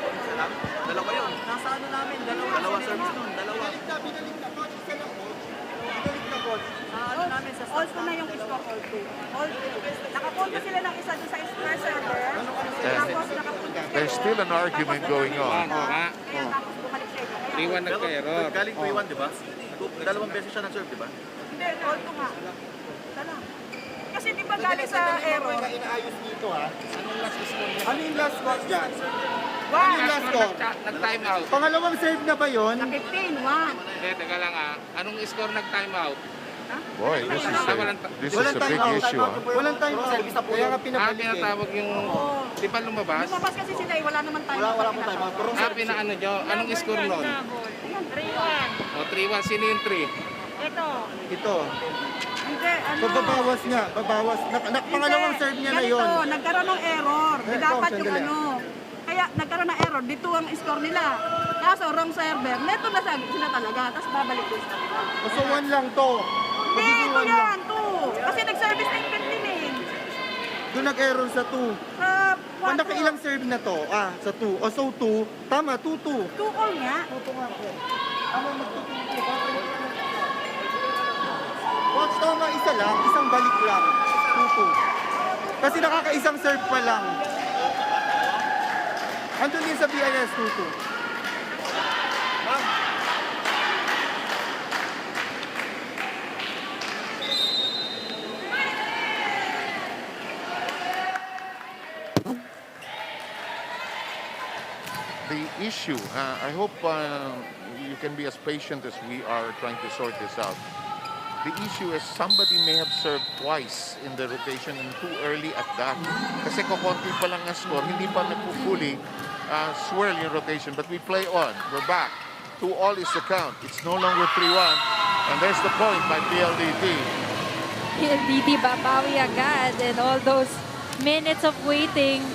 Isa lang? Dalawa yun. Nasa ano namin? Dalawa service nun. Dalawa. Binalik na coach. Isa lang po. Binalik na coach. Ano namin sa All 2 na yung score, all 2. All 2. Nakapunta sila ng isa doon sa square server. Tapos nakapunta sila. There's still an argument going on. Tapos bumalik sa inyo. 3-1 nagka-error. Galing 3-1, di ba? Dalawang beses siya na-serve, di ba? Hindi, all 2 nga. Dala. Kasi di ba galing sa error? Inaayos dito ha. Ano yung last score dyan? Ano yung last score? Nag-time out. Pangalawang serve na ba yun? Na 15-1. Teka lang Anong score nag-time out? Boy, this is a big issue. Walang time out. Kaya nga pinabalik eh. Tinatawag yung... Di ba lumabas? Lumabas kasi sila wala naman time. Wala pong time out. Pinaano nyo? Anong score nun? 3-1. O, 3-1. Sino yung 3? Ito. Hindi, ano? So babawas nga. Babawas. Pangalawang serve niya na yun. Ganito, nagkaroon ng error. Dapat yung sandali. Kaya nagkaroon ng error. Dito ang score nila. Kaso wrong server. Neto na sila talaga. Tapos babalik doon sa kanila. So 1 lang to. Hindi, ito yan. 2. Kasi nag-service na yung 15 eh. Doon nag-error sa 2. Sa Panda ka ilang serve na to? Sa 2. O so 2. Tama, 2-2. 2 all nga. Ano magtututo? Watch, tama, isa lang. Isang balik lang. 2-2. Kasi nakakaisang serve pa lang. Andun din sa BIS 2-2. The issue, I hope you can be as patient as we are trying to sort this out. The issue is somebody may have served twice in the rotation and too early at that. Kasi kukunti pa lang ang score, hindi pa nagpo-fully swirl yung rotation. But we play on. We're back. 2-all is the count. It's no longer 3-1. And there's the point by PLDT. PLDT babawi agad, and all those minutes of waiting,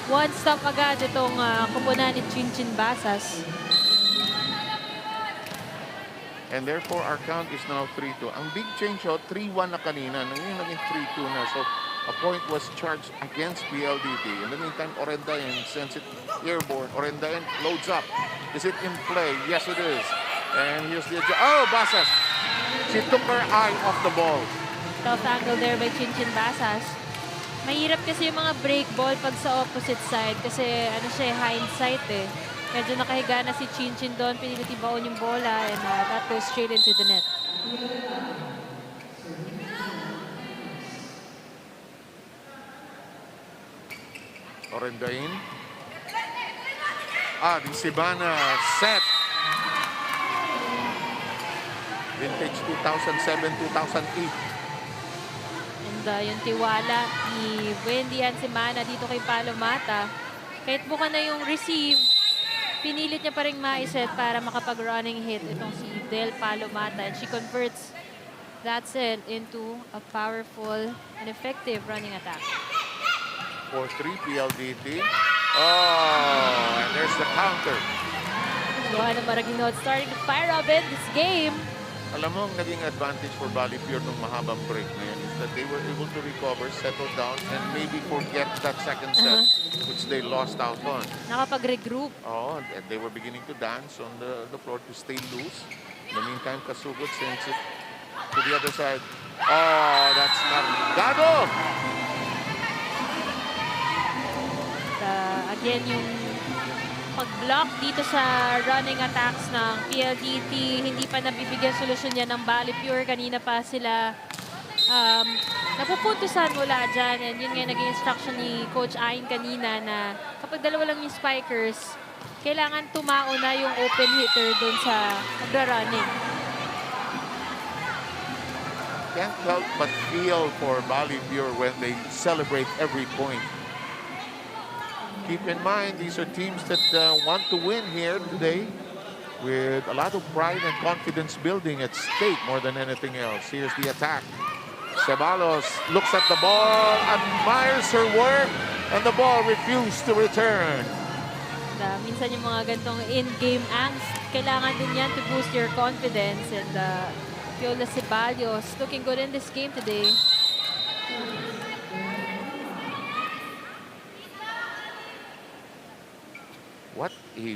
one stop agad itong kupunan ni Chinchin Basas. And therefore, our count is now 3-2. Ang big change out, 3-1 na kanina. Ngayon naging 3-2 na. So, a point was charged against PLDT. In the meantime, Orendayan sends it airborne. Orendayan loads up. Is it in play? Yes, it is. And here's the... Oh, Basas! She took her eye off the ball. Tough angle there by Chinchin Basas. Mahirap kasi yung mga break ball pag sa opposite side kasi ano siya, hindsight eh. Medyo nakahiga na si Chinchin doon, pinilit ibaon yung bola, and that goes straight into the net. Orendain. Di Sibana set. Vintage 2007-2008. And yung tiwala ni Wendy Ansimana dito kay Palomata. Kahit buka na yung receive, pinilit niya pa rin maiset para makapag-running hit itong si Del Palomata. And she converts that set into a powerful and effective running attack. 4-3 PLDT. Oh, and there's the counter. Johanna Maraginot starting to fire a bit this game. Alam mo, ang naging advantage for Balipure nung mahabang break na yan is that they were able to recover, settle down, and maybe forget that second set, which they lost out on. Nakapag-regroup. Oh, and they were beginning to dance on the floor to stay loose. In the meantime, Kasugod sends it to the other side. Oh, that's Cargado! again, yung pag-block dito sa running attacks ng PLDT. Hindi pa nabibigyan solusyon yan ng Balipure. Kanina pa sila napupuntusan mula dyan. And yun nga naging instruction ni Coach Ain kanina na kapag dalawa lang yung spikers, kailangan tumao na yung open hitter dun sa running. Can't help but feel for Balipure when they celebrate every point. Keep in mind, these are teams that want to win here today with a lot of pride and confidence building at stake more than anything else. Here's the attack. Ceballos looks at the ball, admires her work, and the ball refused to return. Minsan yung mga gantong in-game angst, kailangan din yan to boost your confidence. And Piola Ceballos looking good in this game today. What a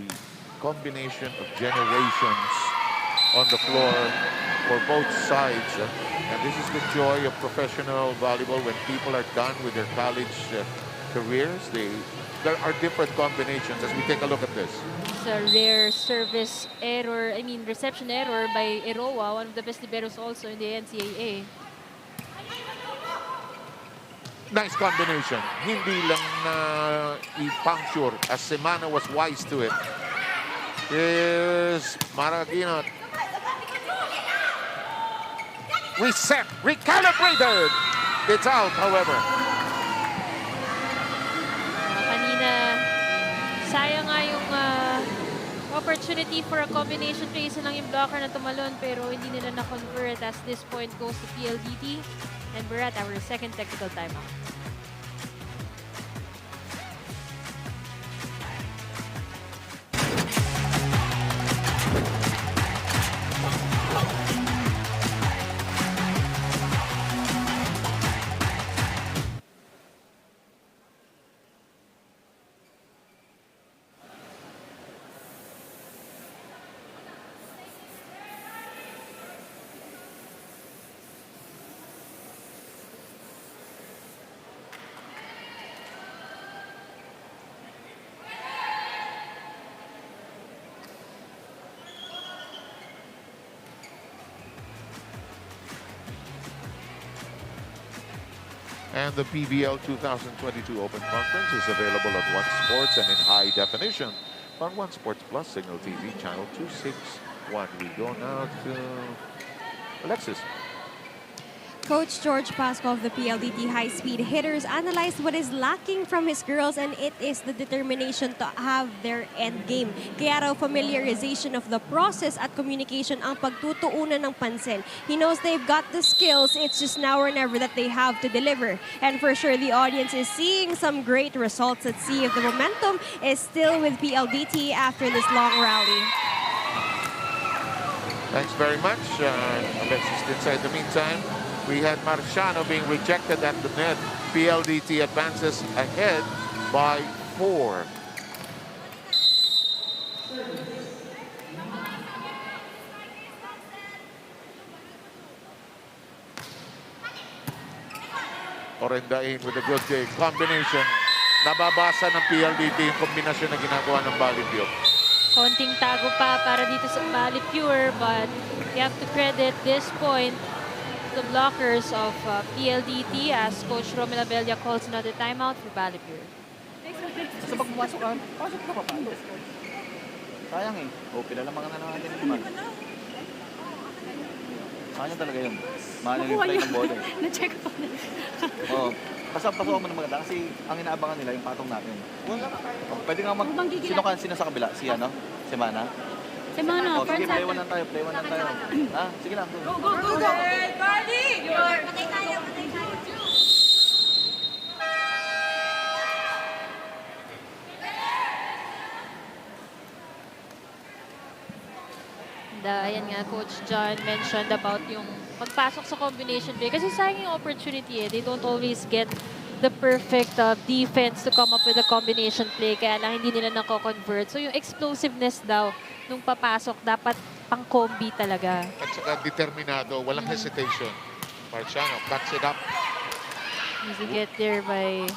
combination of generations on the floor for both sides. And this is the joy of professional volleyball when people are done with their college careers. There are different combinations as we take a look at this. It's a rare service error, reception error by Eroa, one of the best liberos also in the NCAA. Nice combination. Hindi lang na i-puncture as Semana was wise to it. Here's Maraginot. Reset, recalibrated. It's out, however. Kanina, sayang nga yung opportunity for a combination play. Isa lang yung blocker na tumalon pero hindi nila na-convert as this point goes to PLDT. And we're at our second technical timeout. And the PVL 2022 Open Conference is available on One Sports and in high definition on One Sports Plus Signal TV channel 261. We go now to Alexis. Coach George Pasco of the PLDT high-speed hitters analyzed what is lacking from his girls, and it is the determination to have their end game. Kaya raw familiarization of the process at communication ang pagtutuunan ng pansin. He knows they've got the skills, it's just now or never that they have to deliver. And for sure, the audience is seeing some great results. Let's see if the momentum is still with PLDT after this long rally. Thanks very much, Alexis. Inside the meantime, we had Marciano being rejected at the net. PLDT advances ahead by 4. Orendain with a good day. Combination. Nababasa ng PLDT yung kombinasyon na ginagawa ng Balipure. Konting tago pa para dito sa Balipure, but you have to credit this point the blockers of PLDT as Coach Romel Abella calls another timeout for Balipure. Kasi pag pumasok ka, pasok ka pa paano? Sayang eh. O, pinalamangan na natin yung kuman. Sayang talaga yun. Mahal yung play ng bola eh. Na-check ko na. Oo. Basta pasukan mo na maganda kasi ang inaabangan nila yung patong natin. Pwede nga sino sa kabila? Si ano? Si Mana? Sa mga no, sige, play one lang tayo. Ah, sige lang. Go, go, go, go! Hey, Cardi! Patay tayo. Ayan nga, Coach John mentioned about yung pagpasok sa combination play. Kasi sayang yung opportunity eh. They don't always get the perfect defense to come up with a combination play. Kaya lang hindi nila nako-convert. So yung explosiveness daw nung papasok, dapat pang-combi talaga. At saka determinado, walang hesitation. Marciano cuts it up. Easy get there by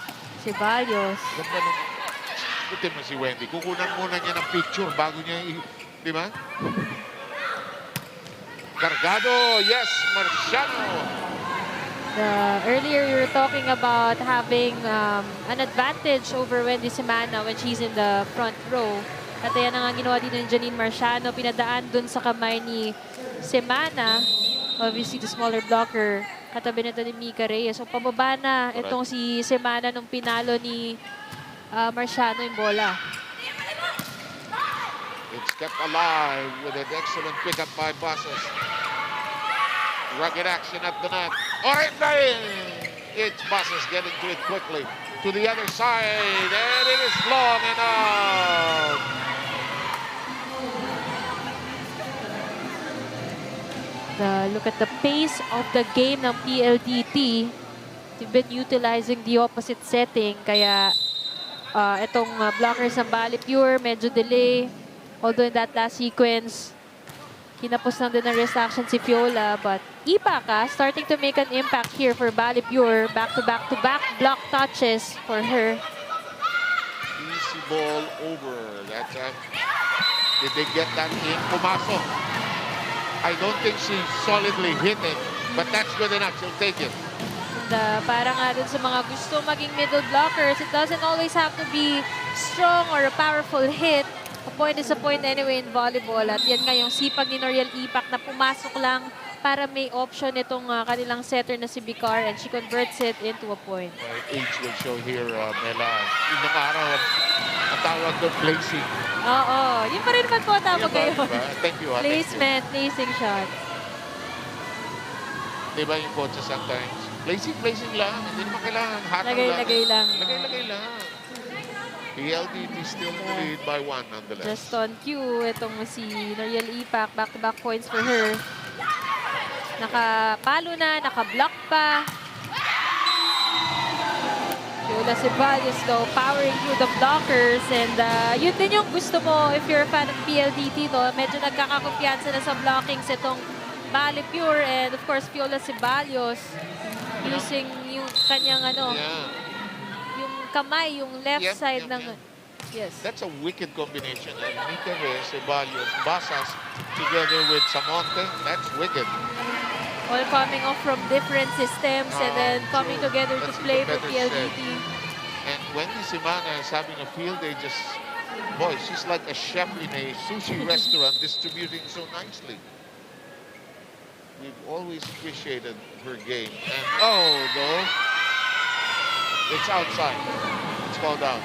Ceballos. Ganda nung Buti mo si Wendy. Kukunan muna niya ng picture bago niya di ba? Cargado, yes, Marciano. Earlier you were talking about having an advantage over Wendy Semana when she's in the front row. At yan ang ginawa dito ni Janine Marciano. Pinadaan dun sa kamay ni Semana. Obviously, the smaller blocker. Katabi nito ni Mika Reyes. So, pababa na itong si Semana nung pinalo ni Marciano yung bola. It's kept alive with an excellent pickup by Basas. Rugged action at the net. Orendain! It's Basas getting to it quickly. To the other side. And it is long and out. Look at the pace of the game ng PLDT. They've been utilizing the opposite setting. Kaya itong blockers ng Balipure, medyo delay. Although in that last sequence, kinapos lang din ng wrist action si Fiola. But Ipaka starting to make an impact here for Balipure. Back-to-back block touches for her. Easy ball over. That time, did they get that in? Pumasok. I don't think she solidly hit it, but that's good enough. She'll take it. And para nga dun sa mga gusto maging middle blockers, it doesn't always have to be strong or a powerful hit. A point is a point anyway in volleyball. At yan nga yung sipag ni Noriel Ipak na pumasok lang para may option itong kanilang setter na si Bicar, and she converts it into a point. Age will show here, Mela. Yung araw, ang tawag doon, placing. Oo, yun pa rin naman po tawag kayo. Thank you. Placement, placing shot. Diba yung coaches sometimes? Placing lang. Hindi naman kailangan. Lagay-lagay lang. Lagay-lagay lang. PLDT still lead by 1 nonetheless. Just on cue, itong si Noriel Ipak, back-to-back points for her. Nakapalo na, nakablock pa. Yola Ceballos though, powering through the blockers. And yun din yung gusto mo if you're a fan of PLDT. No? Medyo nagkakakumpiyansa na sa blockings itong Balipure. And of course, Yola Ceballos using yung kanyang yung kamay, yung left side ng... Yes. That's a wicked combination. Mika Reyes, Ceballos, Basas together with Samonte. That's wicked. All coming off from different systems and then coming together to play for PLDT. And Wendy Semana is having a field day just... Boy, she's like a chef in a sushi restaurant distributing so nicely. We've always appreciated her game. And though, it's outside. It's called out.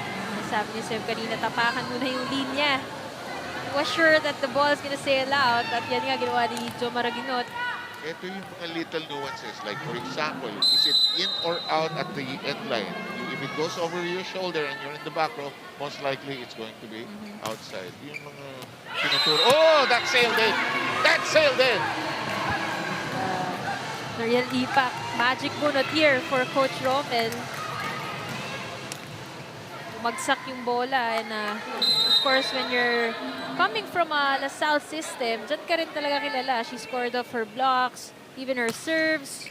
Sabi ni Seb kanina, tapakan muna yung linya. He was sure that the ball is gonna sail out. At yan nga ginawa ni Jo Maraginot. Ito yung mga little nuances. Like for example, is it in or out at the end line? If it goes over your shoulder and you're in the back row, most likely it's going to be outside. Yung mga pinaturo. Oh, that sailed in! That sailed in! Noriel Ipak, magic bunot here for Coach Rommel. Magsak yung bola, and of course when you're coming from a LaSalle system, dyan ka rin talaga kilala. She scored off her blocks, even her serves.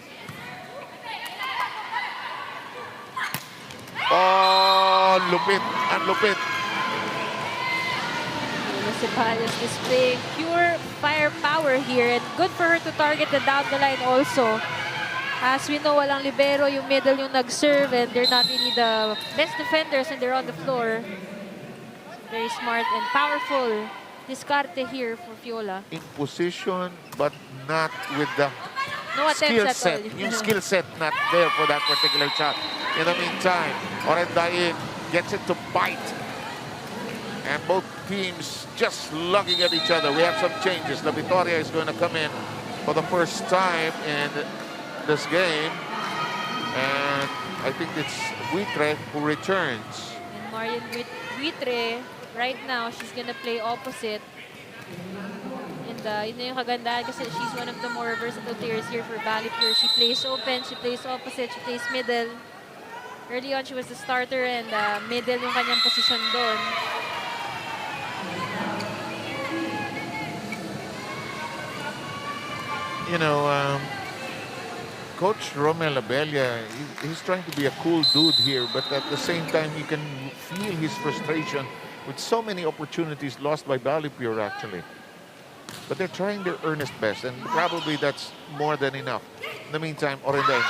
Oh, lupit! Ang lupit! Ceballos displaying pure firepower here, and good for her to target the down the line also. As we know, walang libero, yung middle yung nag-serve, and they're not really the best defenders when they're on the floor. Very smart and powerful discarte here for Fiola. In position, but not with the skill set. Yung skill set not there for that particular shot. In the meantime, Orendain gets it to bite. And both teams just lugging at each other. We have some changes. La Victoria is going to come in for the first time in this game, and I think it's Buitre who returns. And Marian Buitre, right now, she's gonna play opposite. And yun na yung kagandahan kasi she's one of the more versatile players here for Balipure. She plays open, she plays opposite, she plays middle. Early on, she was the starter, and middle yung kanyang position doon. You know, Coach Romel Abella, he's trying to be a cool dude here, but at the same time, you can feel his frustration with so many opportunities lost by Balipure, actually. But they're trying their earnest best, and probably that's more than enough. In the meantime, Orindeng,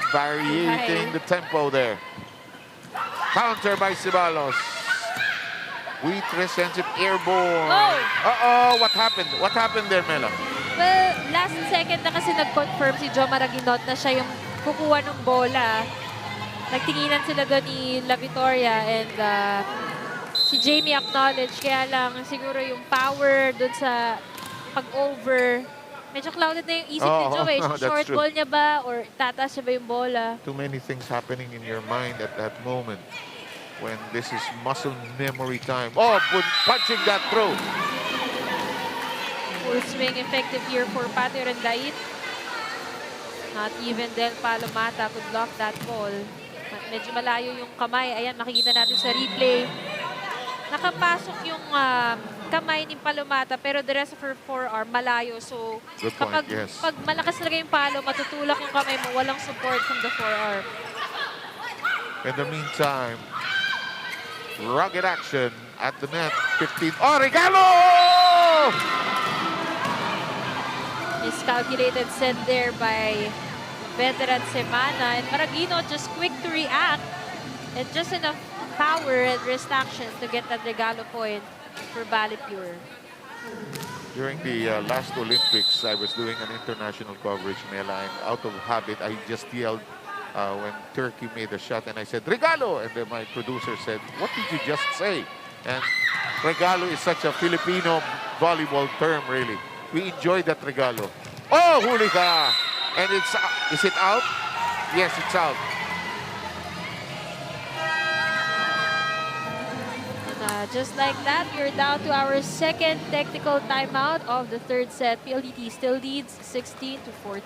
varying the tempo there. Counter by Ceballos. Buitre sends it airborne. Uh-oh, what happened? What happened there, Mela? Well, last second na kasi nag-confirm si Joe Maraginot na siya yung kukuha ng bola. Nagtinginan sila doon ni La Victoria and si Jamie acknowledge. Kaya lang siguro yung power doon sa pag-over. Medyo clouded na yung isip ni Joe eh. Short ball niya ba or tataas niya ba yung bola? Too many things happening in your mind at that moment when this is muscle memory time. Oh, punching that through. Full swing effective here for Pate Rendait. Not even Del Palomata could block that ball. Medyo malayo yung kamay. Ayan, makikita natin sa replay. Nakapasok yung kamay ni Palomata pero the rest of her forearm malayo. So, kapag pag malakas talaga yung palo, matutulak yung kamay mo, walang support from the forearm. In the meantime, rugged action at the net. 15. Oh, Regalo! Miscalculated set there by veteran Semana. And Maragino just quick to react. And just enough power and wrist action to get that regalo point for Balipure. During the last Olympics, I was doing an international coverage, Mela, and out of habit, I just yelled when Turkey made a shot, and I said, Regalo! And then my producer said, what did you just say? And Regalo is such a Filipino volleyball term, really. We enjoy that Regalo. Oh, huli ka! And is it out? Yes, it's out. Just like that, we're down to our second technical timeout of the third set. PLDT still leads 16-14.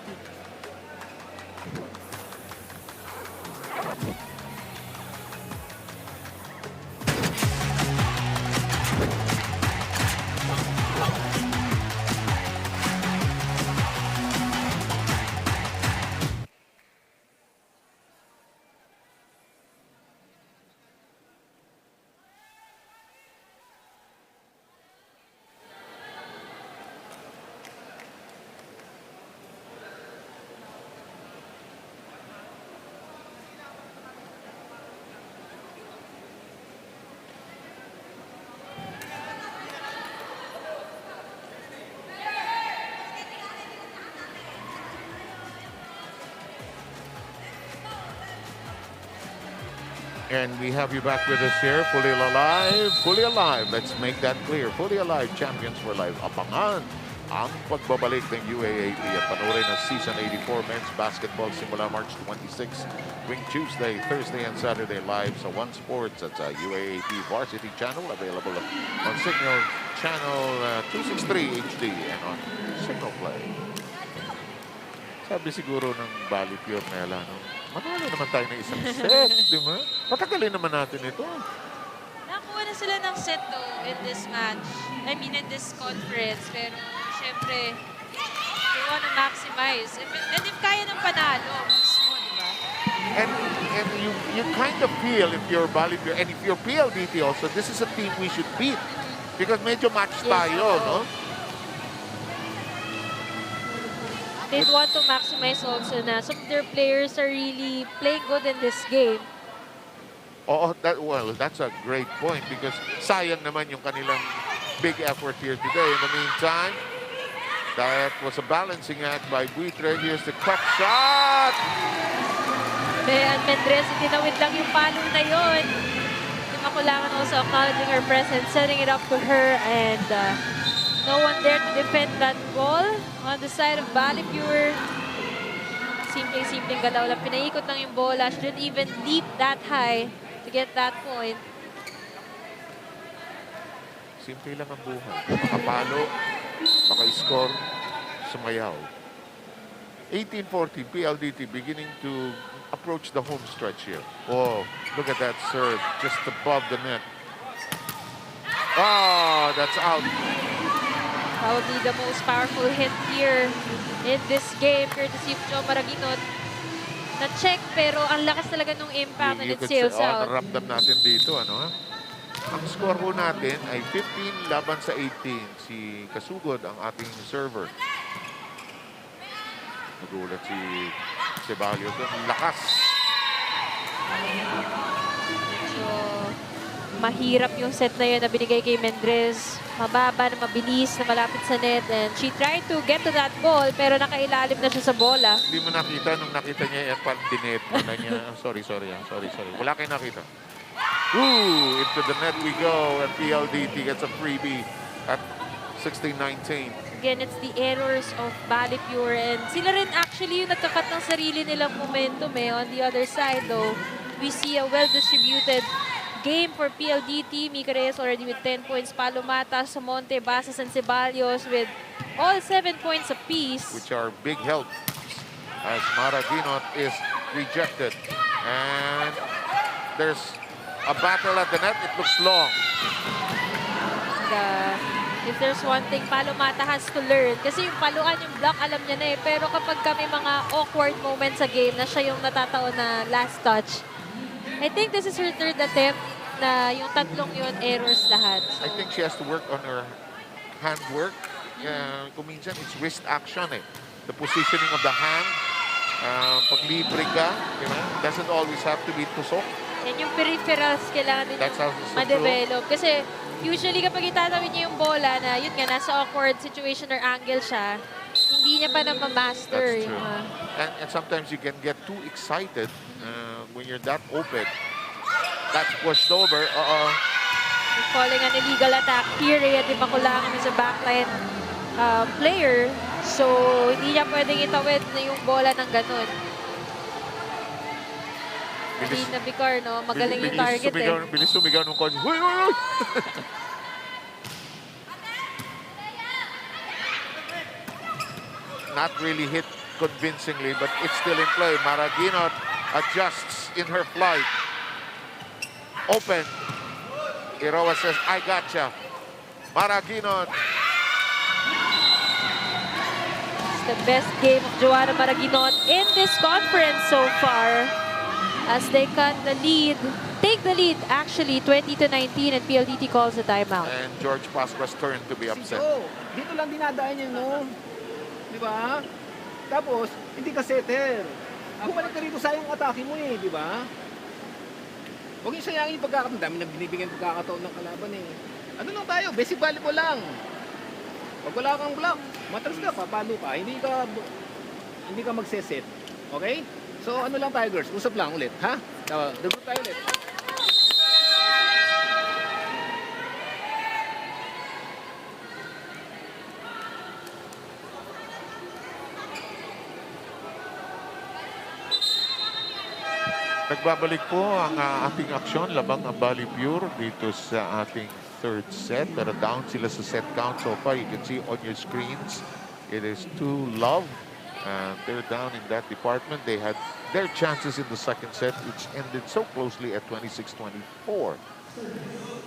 And we have you back with us here, fully alive, fully alive. Let's make that clear. Fully alive, champions for life. Abangan ang pagbabalik ng UAAP at panoorin ng Season 84 Men's Basketball simula March 26, tuwing Tuesday, Thursday, and Saturday live sa One Sports at sa UAAP Varsity Channel, available on Signal Channel 263 HD and on Signal Play. Sabi siguro ng Balipure, Mela, no? Manalo naman tayo ng isang set, di ba? Patagalin naman natin ito. Nakuha na sila ng set though in this match. I mean, in this conference. Pero, syempre, they wanna maximize. And if kaya ng panalo, mismo, di ba? And you kind of feel if you're Balipure, and if you're PLDT also, this is a team we should beat. Because medyo match tayo, no? They'd want to maximize also na some of their players are really playing good in this game. Oh, that's a great point because sayang naman yung kanilang big effort here today. In the meantime, that was a balancing act by Buitre. Here's the cut shot! And Mendres, tinawid lang yung palo na yun. Makulangan also acknowledging her presence, setting it up to her, and no one there to defend that ball on the side of Balipure. Simpleng-simpleng galaw lang. Pinaikot lang yung bola. She didn't even leap that high to get that point. Simple lang ang buhay. Makapalo, maka-score, sumayaw. 18-14, PLDT beginning to approach the home stretch here. Oh, look at that serve, just above the net. Oh, that's out. Probably the most powerful hit here in this game, courtesy of Joe Maraginot. Na-check, pero ang lakas talaga nung impact and it sails out. Naramdam natin dito, ano ha? Ang score ho natin ay 15 laban sa 18. Si Kasugod ang ating server. Nagulat si Ceballos doon. Lakas. So, mahirap yung set na yun na binigay kay Mendrez. Mababa na mabilis na malapit sa net. And she tried to get to that ball pero nakailalim na siya sa bola. Hindi mo nakita nung nakita niya yung dinet na niya. Sorry. Wala kayo nakita. Ooh, into the net we go. And PLDT gets a freebie at 16-19. Again, it's the errors of Balipure. And sila rin actually yung nagkakat ng sarili nilang momentum On the other side though, we see a well-distributed game for PLDT. Mika Reyes already with 10 points. Palomata, Samonte, Basas, and Ceballos with all 7 points apiece. Which are big help as Maraginot is rejected. And there's a battle at the net. It looks long. If there's one thing Palomata has to learn, kasi yung paluan yung block, alam niya na pero kapag kami mga awkward moments sa game na siya yung natataon na last touch, I think this is her third attempt na yung tatlong yun, errors lahat. I think she has to work on her handwork. Kung minsan, it's wrist action The positioning of the hand. Pag libre ka, doesn't always have to be tusok. Yan yung peripherals kailangan din ma-develop. Kasi usually kapag itatawin niya yung bola na yun nga, nasa awkward situation or angle siya, hindi niya pa na ma-master. That's true. And sometimes you can get too excited when you're that open. That's pushed over. Calling an illegal attack here. Di makulangan sa backline player. So, hindi niya pwedeng itawid na yung bola ng ganun. Hindi na Vicar, no? Magaling yung target Bilis sumigaw ng coach. Huy, huy, huy! Not really hit convincingly, but it's still in play. Maraginot adjusts in her flight. Open. Iroa says, I gotcha. Maraginot. It's the best game of Joanna Maraginot in this conference so far. As they cut the lead, take the lead actually 20-19 and PLDT calls the timeout. And George Pascua's turn to be upset. Dito lang dinadaan niya, no? Di ba? Tapos, hindi ka setter. Bumalik ka rito, sayang atake mo di ba? Huwag yung sayangin yung pagkakataon. Dami na binibigyan pagkakataon ng kalaban Ano lang tayo? Basic volleyball lang. Pag wala kang block, matras ka, papalo ka. Hindi ka magseset. Okay? So ano lang tayo girls, usap lang ulit, ha? Dagot tayo ulit. Nagbabalik po ang ating aksyon labang ang Balipure dito sa ating third set. Pero down sila sa set count so far. You can see on your screens, it is 2-love. And they're down in that department. They had their chances in the second set, which ended so closely at 26-24.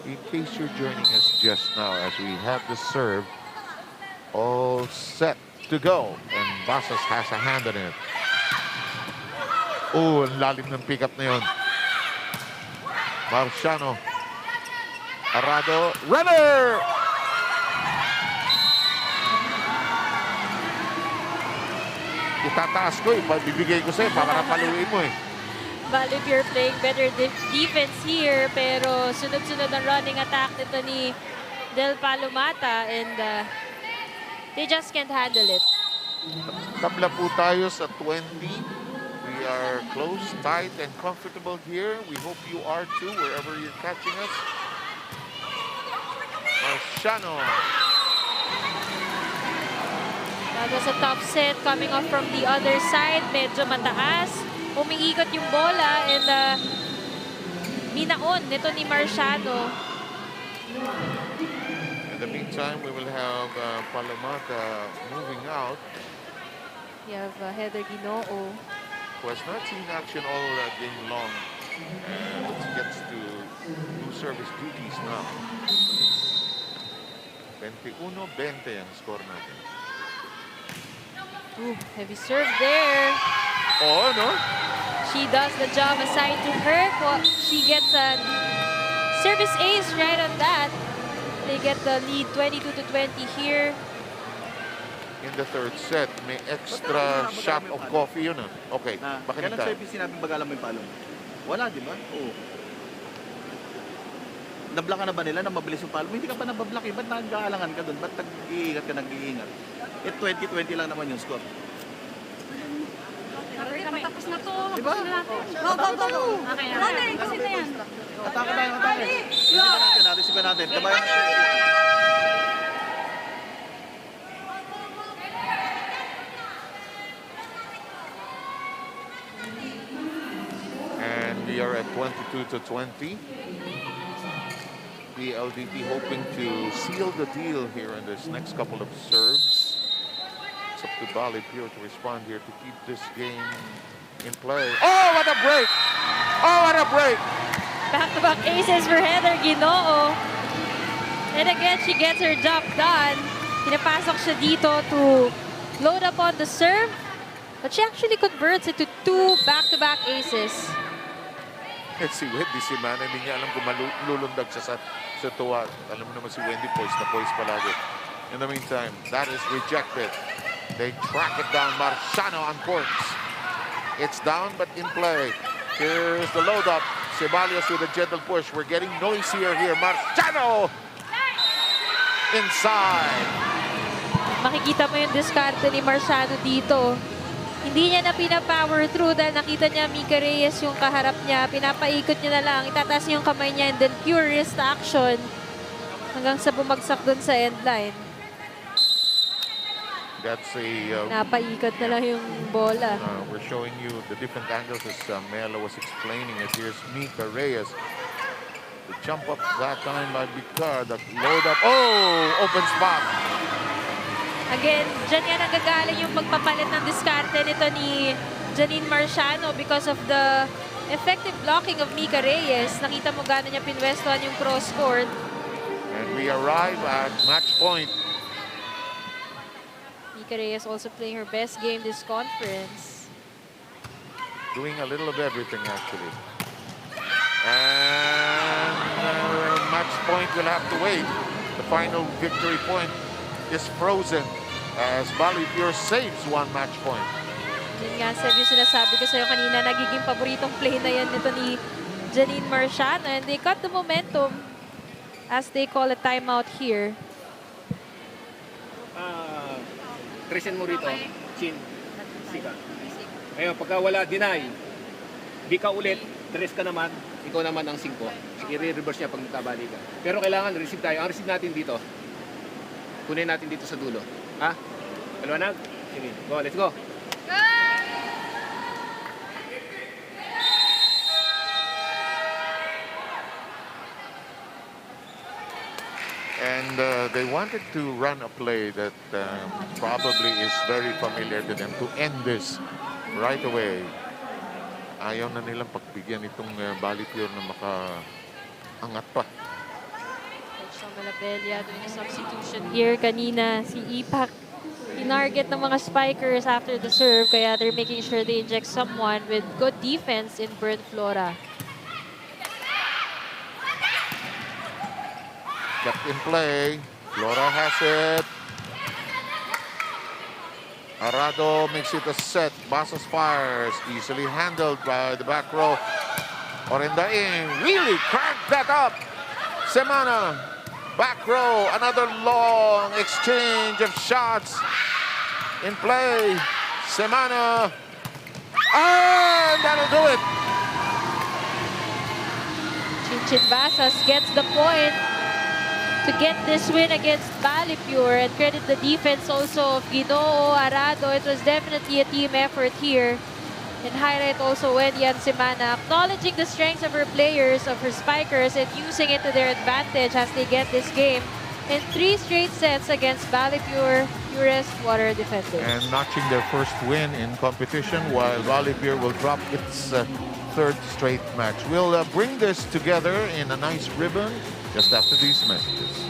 In case you're joining us just now, as we have the serve all set to go. And Basas has a hand in it. Oh, ang lalim ng pick-up na yun. Marciano. Arado. Runner! Itataas ko bibigay ko sa'yo para paluin mo Balipure playing better defense here pero sunod-sunod ang running attack nito ni Del Palomata and they just can't handle it. Tabla po tayo sa 20. We are close, tight, and comfortable here. We hope you are too, wherever you're catching us. Marciano. That was a tough set coming off from the other side. Medyo mataas. Umiikot yung bola and minaon nito ni Marciano. In the meantime, we will have Palomata moving out. We have Heather Ginoo, who has not seen action all game long. And gets to do service duties now. 21-20 ang score natin. Ooh, heavy serve there. Oh, no? She does the job assigned to her. She gets a service ace right on that. They get the lead 22-20 here. In the third set, may extra shot of coffee yun. Okay, bakit Kailan sa'yo sinabing bagalan mo yung palo? Wala, di ba? Oo. Nablock ka na ba nila na mabilis yung palo? Hindi ka pa nabablock eh. Ba't nag-aalangan ka doon? Ba't nag-iingat ka, nag-iingat? 20-20 lang naman yung score. Tapos na to. Diba? Go, go, go, go. Okay, kasi na yan. Atake tayo, atake. Receive natin. Kabayan natin. And we are at 22-20. PLDT hoping to seal the deal here in this next couple of serves. It's up to Balipure to respond here to keep this game in play. Oh, what a break! Oh, what a break! Back-to-back aces for Heather Ginoo. And again, she gets her job done. Pinapasok siya dito to load up on the serve. But she actually converts it to 2 back-to-back aces. Si Wendy Simana, hindi niya alam kung malulundag siya sa tuwa. Alam mo naman si Wendy, poised na poised palagi. In the meantime, that is rejected. They track it down. Marciano on courts. It's down, but in play. Here's the load up. Ceballos with a gentle push. We're getting noisier here. Marciano! Inside. Makikita mo yung diskarte ni Marciano dito. Hindi niya na pina-power through dahil nakita niya Mika Reyes yung kaharap niya. Pinapaikot niya na lang. Itataas niya yung kamay niya and then pure wrist action hanggang sa bumagsak dun sa end line. That's a... Napaikot na lang yung bola. We're showing you the different angles as Mela was explaining it. Here's Mika Reyes. The jump up that time by Bicar. The load up. Oh! Open spot. Again, dyan yan nagagaling yung pagpapalit ng diskarte nito ni Janine Marciano because of the effective blocking of Mika Reyes. Nakita mo gano'n niya pinwestuhan yung cross-court. And we arrive at match point. Mika Reyes also playing her best game this conference. Doing a little of everything, actually. And match point will have to wait. The final victory point is frozen as Balipure saves 1 match point. Yun nga, Seb, yung sinasabi ko sa'yo kanina, nagiging paboritong play na yan nito ni Janine Marciano. And they cut the momentum as they call a timeout here. Tresin mo rito, Chin, Sika. Ngayon, pagka wala, deny. Di ka ulit, tres ka naman, ikaw naman ang 5. I-reverse niya pag nakabali ka. Pero kailangan receive tayo. Ang receive natin dito, kunin natin dito sa dulo. Ha? Paliwanag? Sige, go, let's go. And they wanted to run a play that probably is very familiar to them to end this right away. Ayaw na nilang pagbigyan itong Balipure na makaangat pa. Coach Malabelia doing a substitution here. Kanina si Ipak tinarget ng mga spikers after the serve. Kaya they're making sure they inject someone with good defense in Bern Flora. Kept in play. Flora has it. Arado makes it a set. Basas fires. Easily handled by the back row. Orinda in. Really cranked that up. Semana. Back row. Another long exchange of shots. In play. Semana. And that'll do it. Chinchin Basas gets the point to get this win against Balipure, and credit the defense also of Ginoo, Arado. It was definitely a team effort here. And highlight also Wendy and Semana acknowledging the strengths of her players, of her spikers, and using it to their advantage as they get this game in 3 straight sets against Balipure, purest water defenders. And notching their first win in competition, while Balipure will drop its 3rd straight match. We'll bring this together in a nice ribbon just after these messages.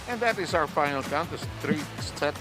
And that is our final count. It's 3 set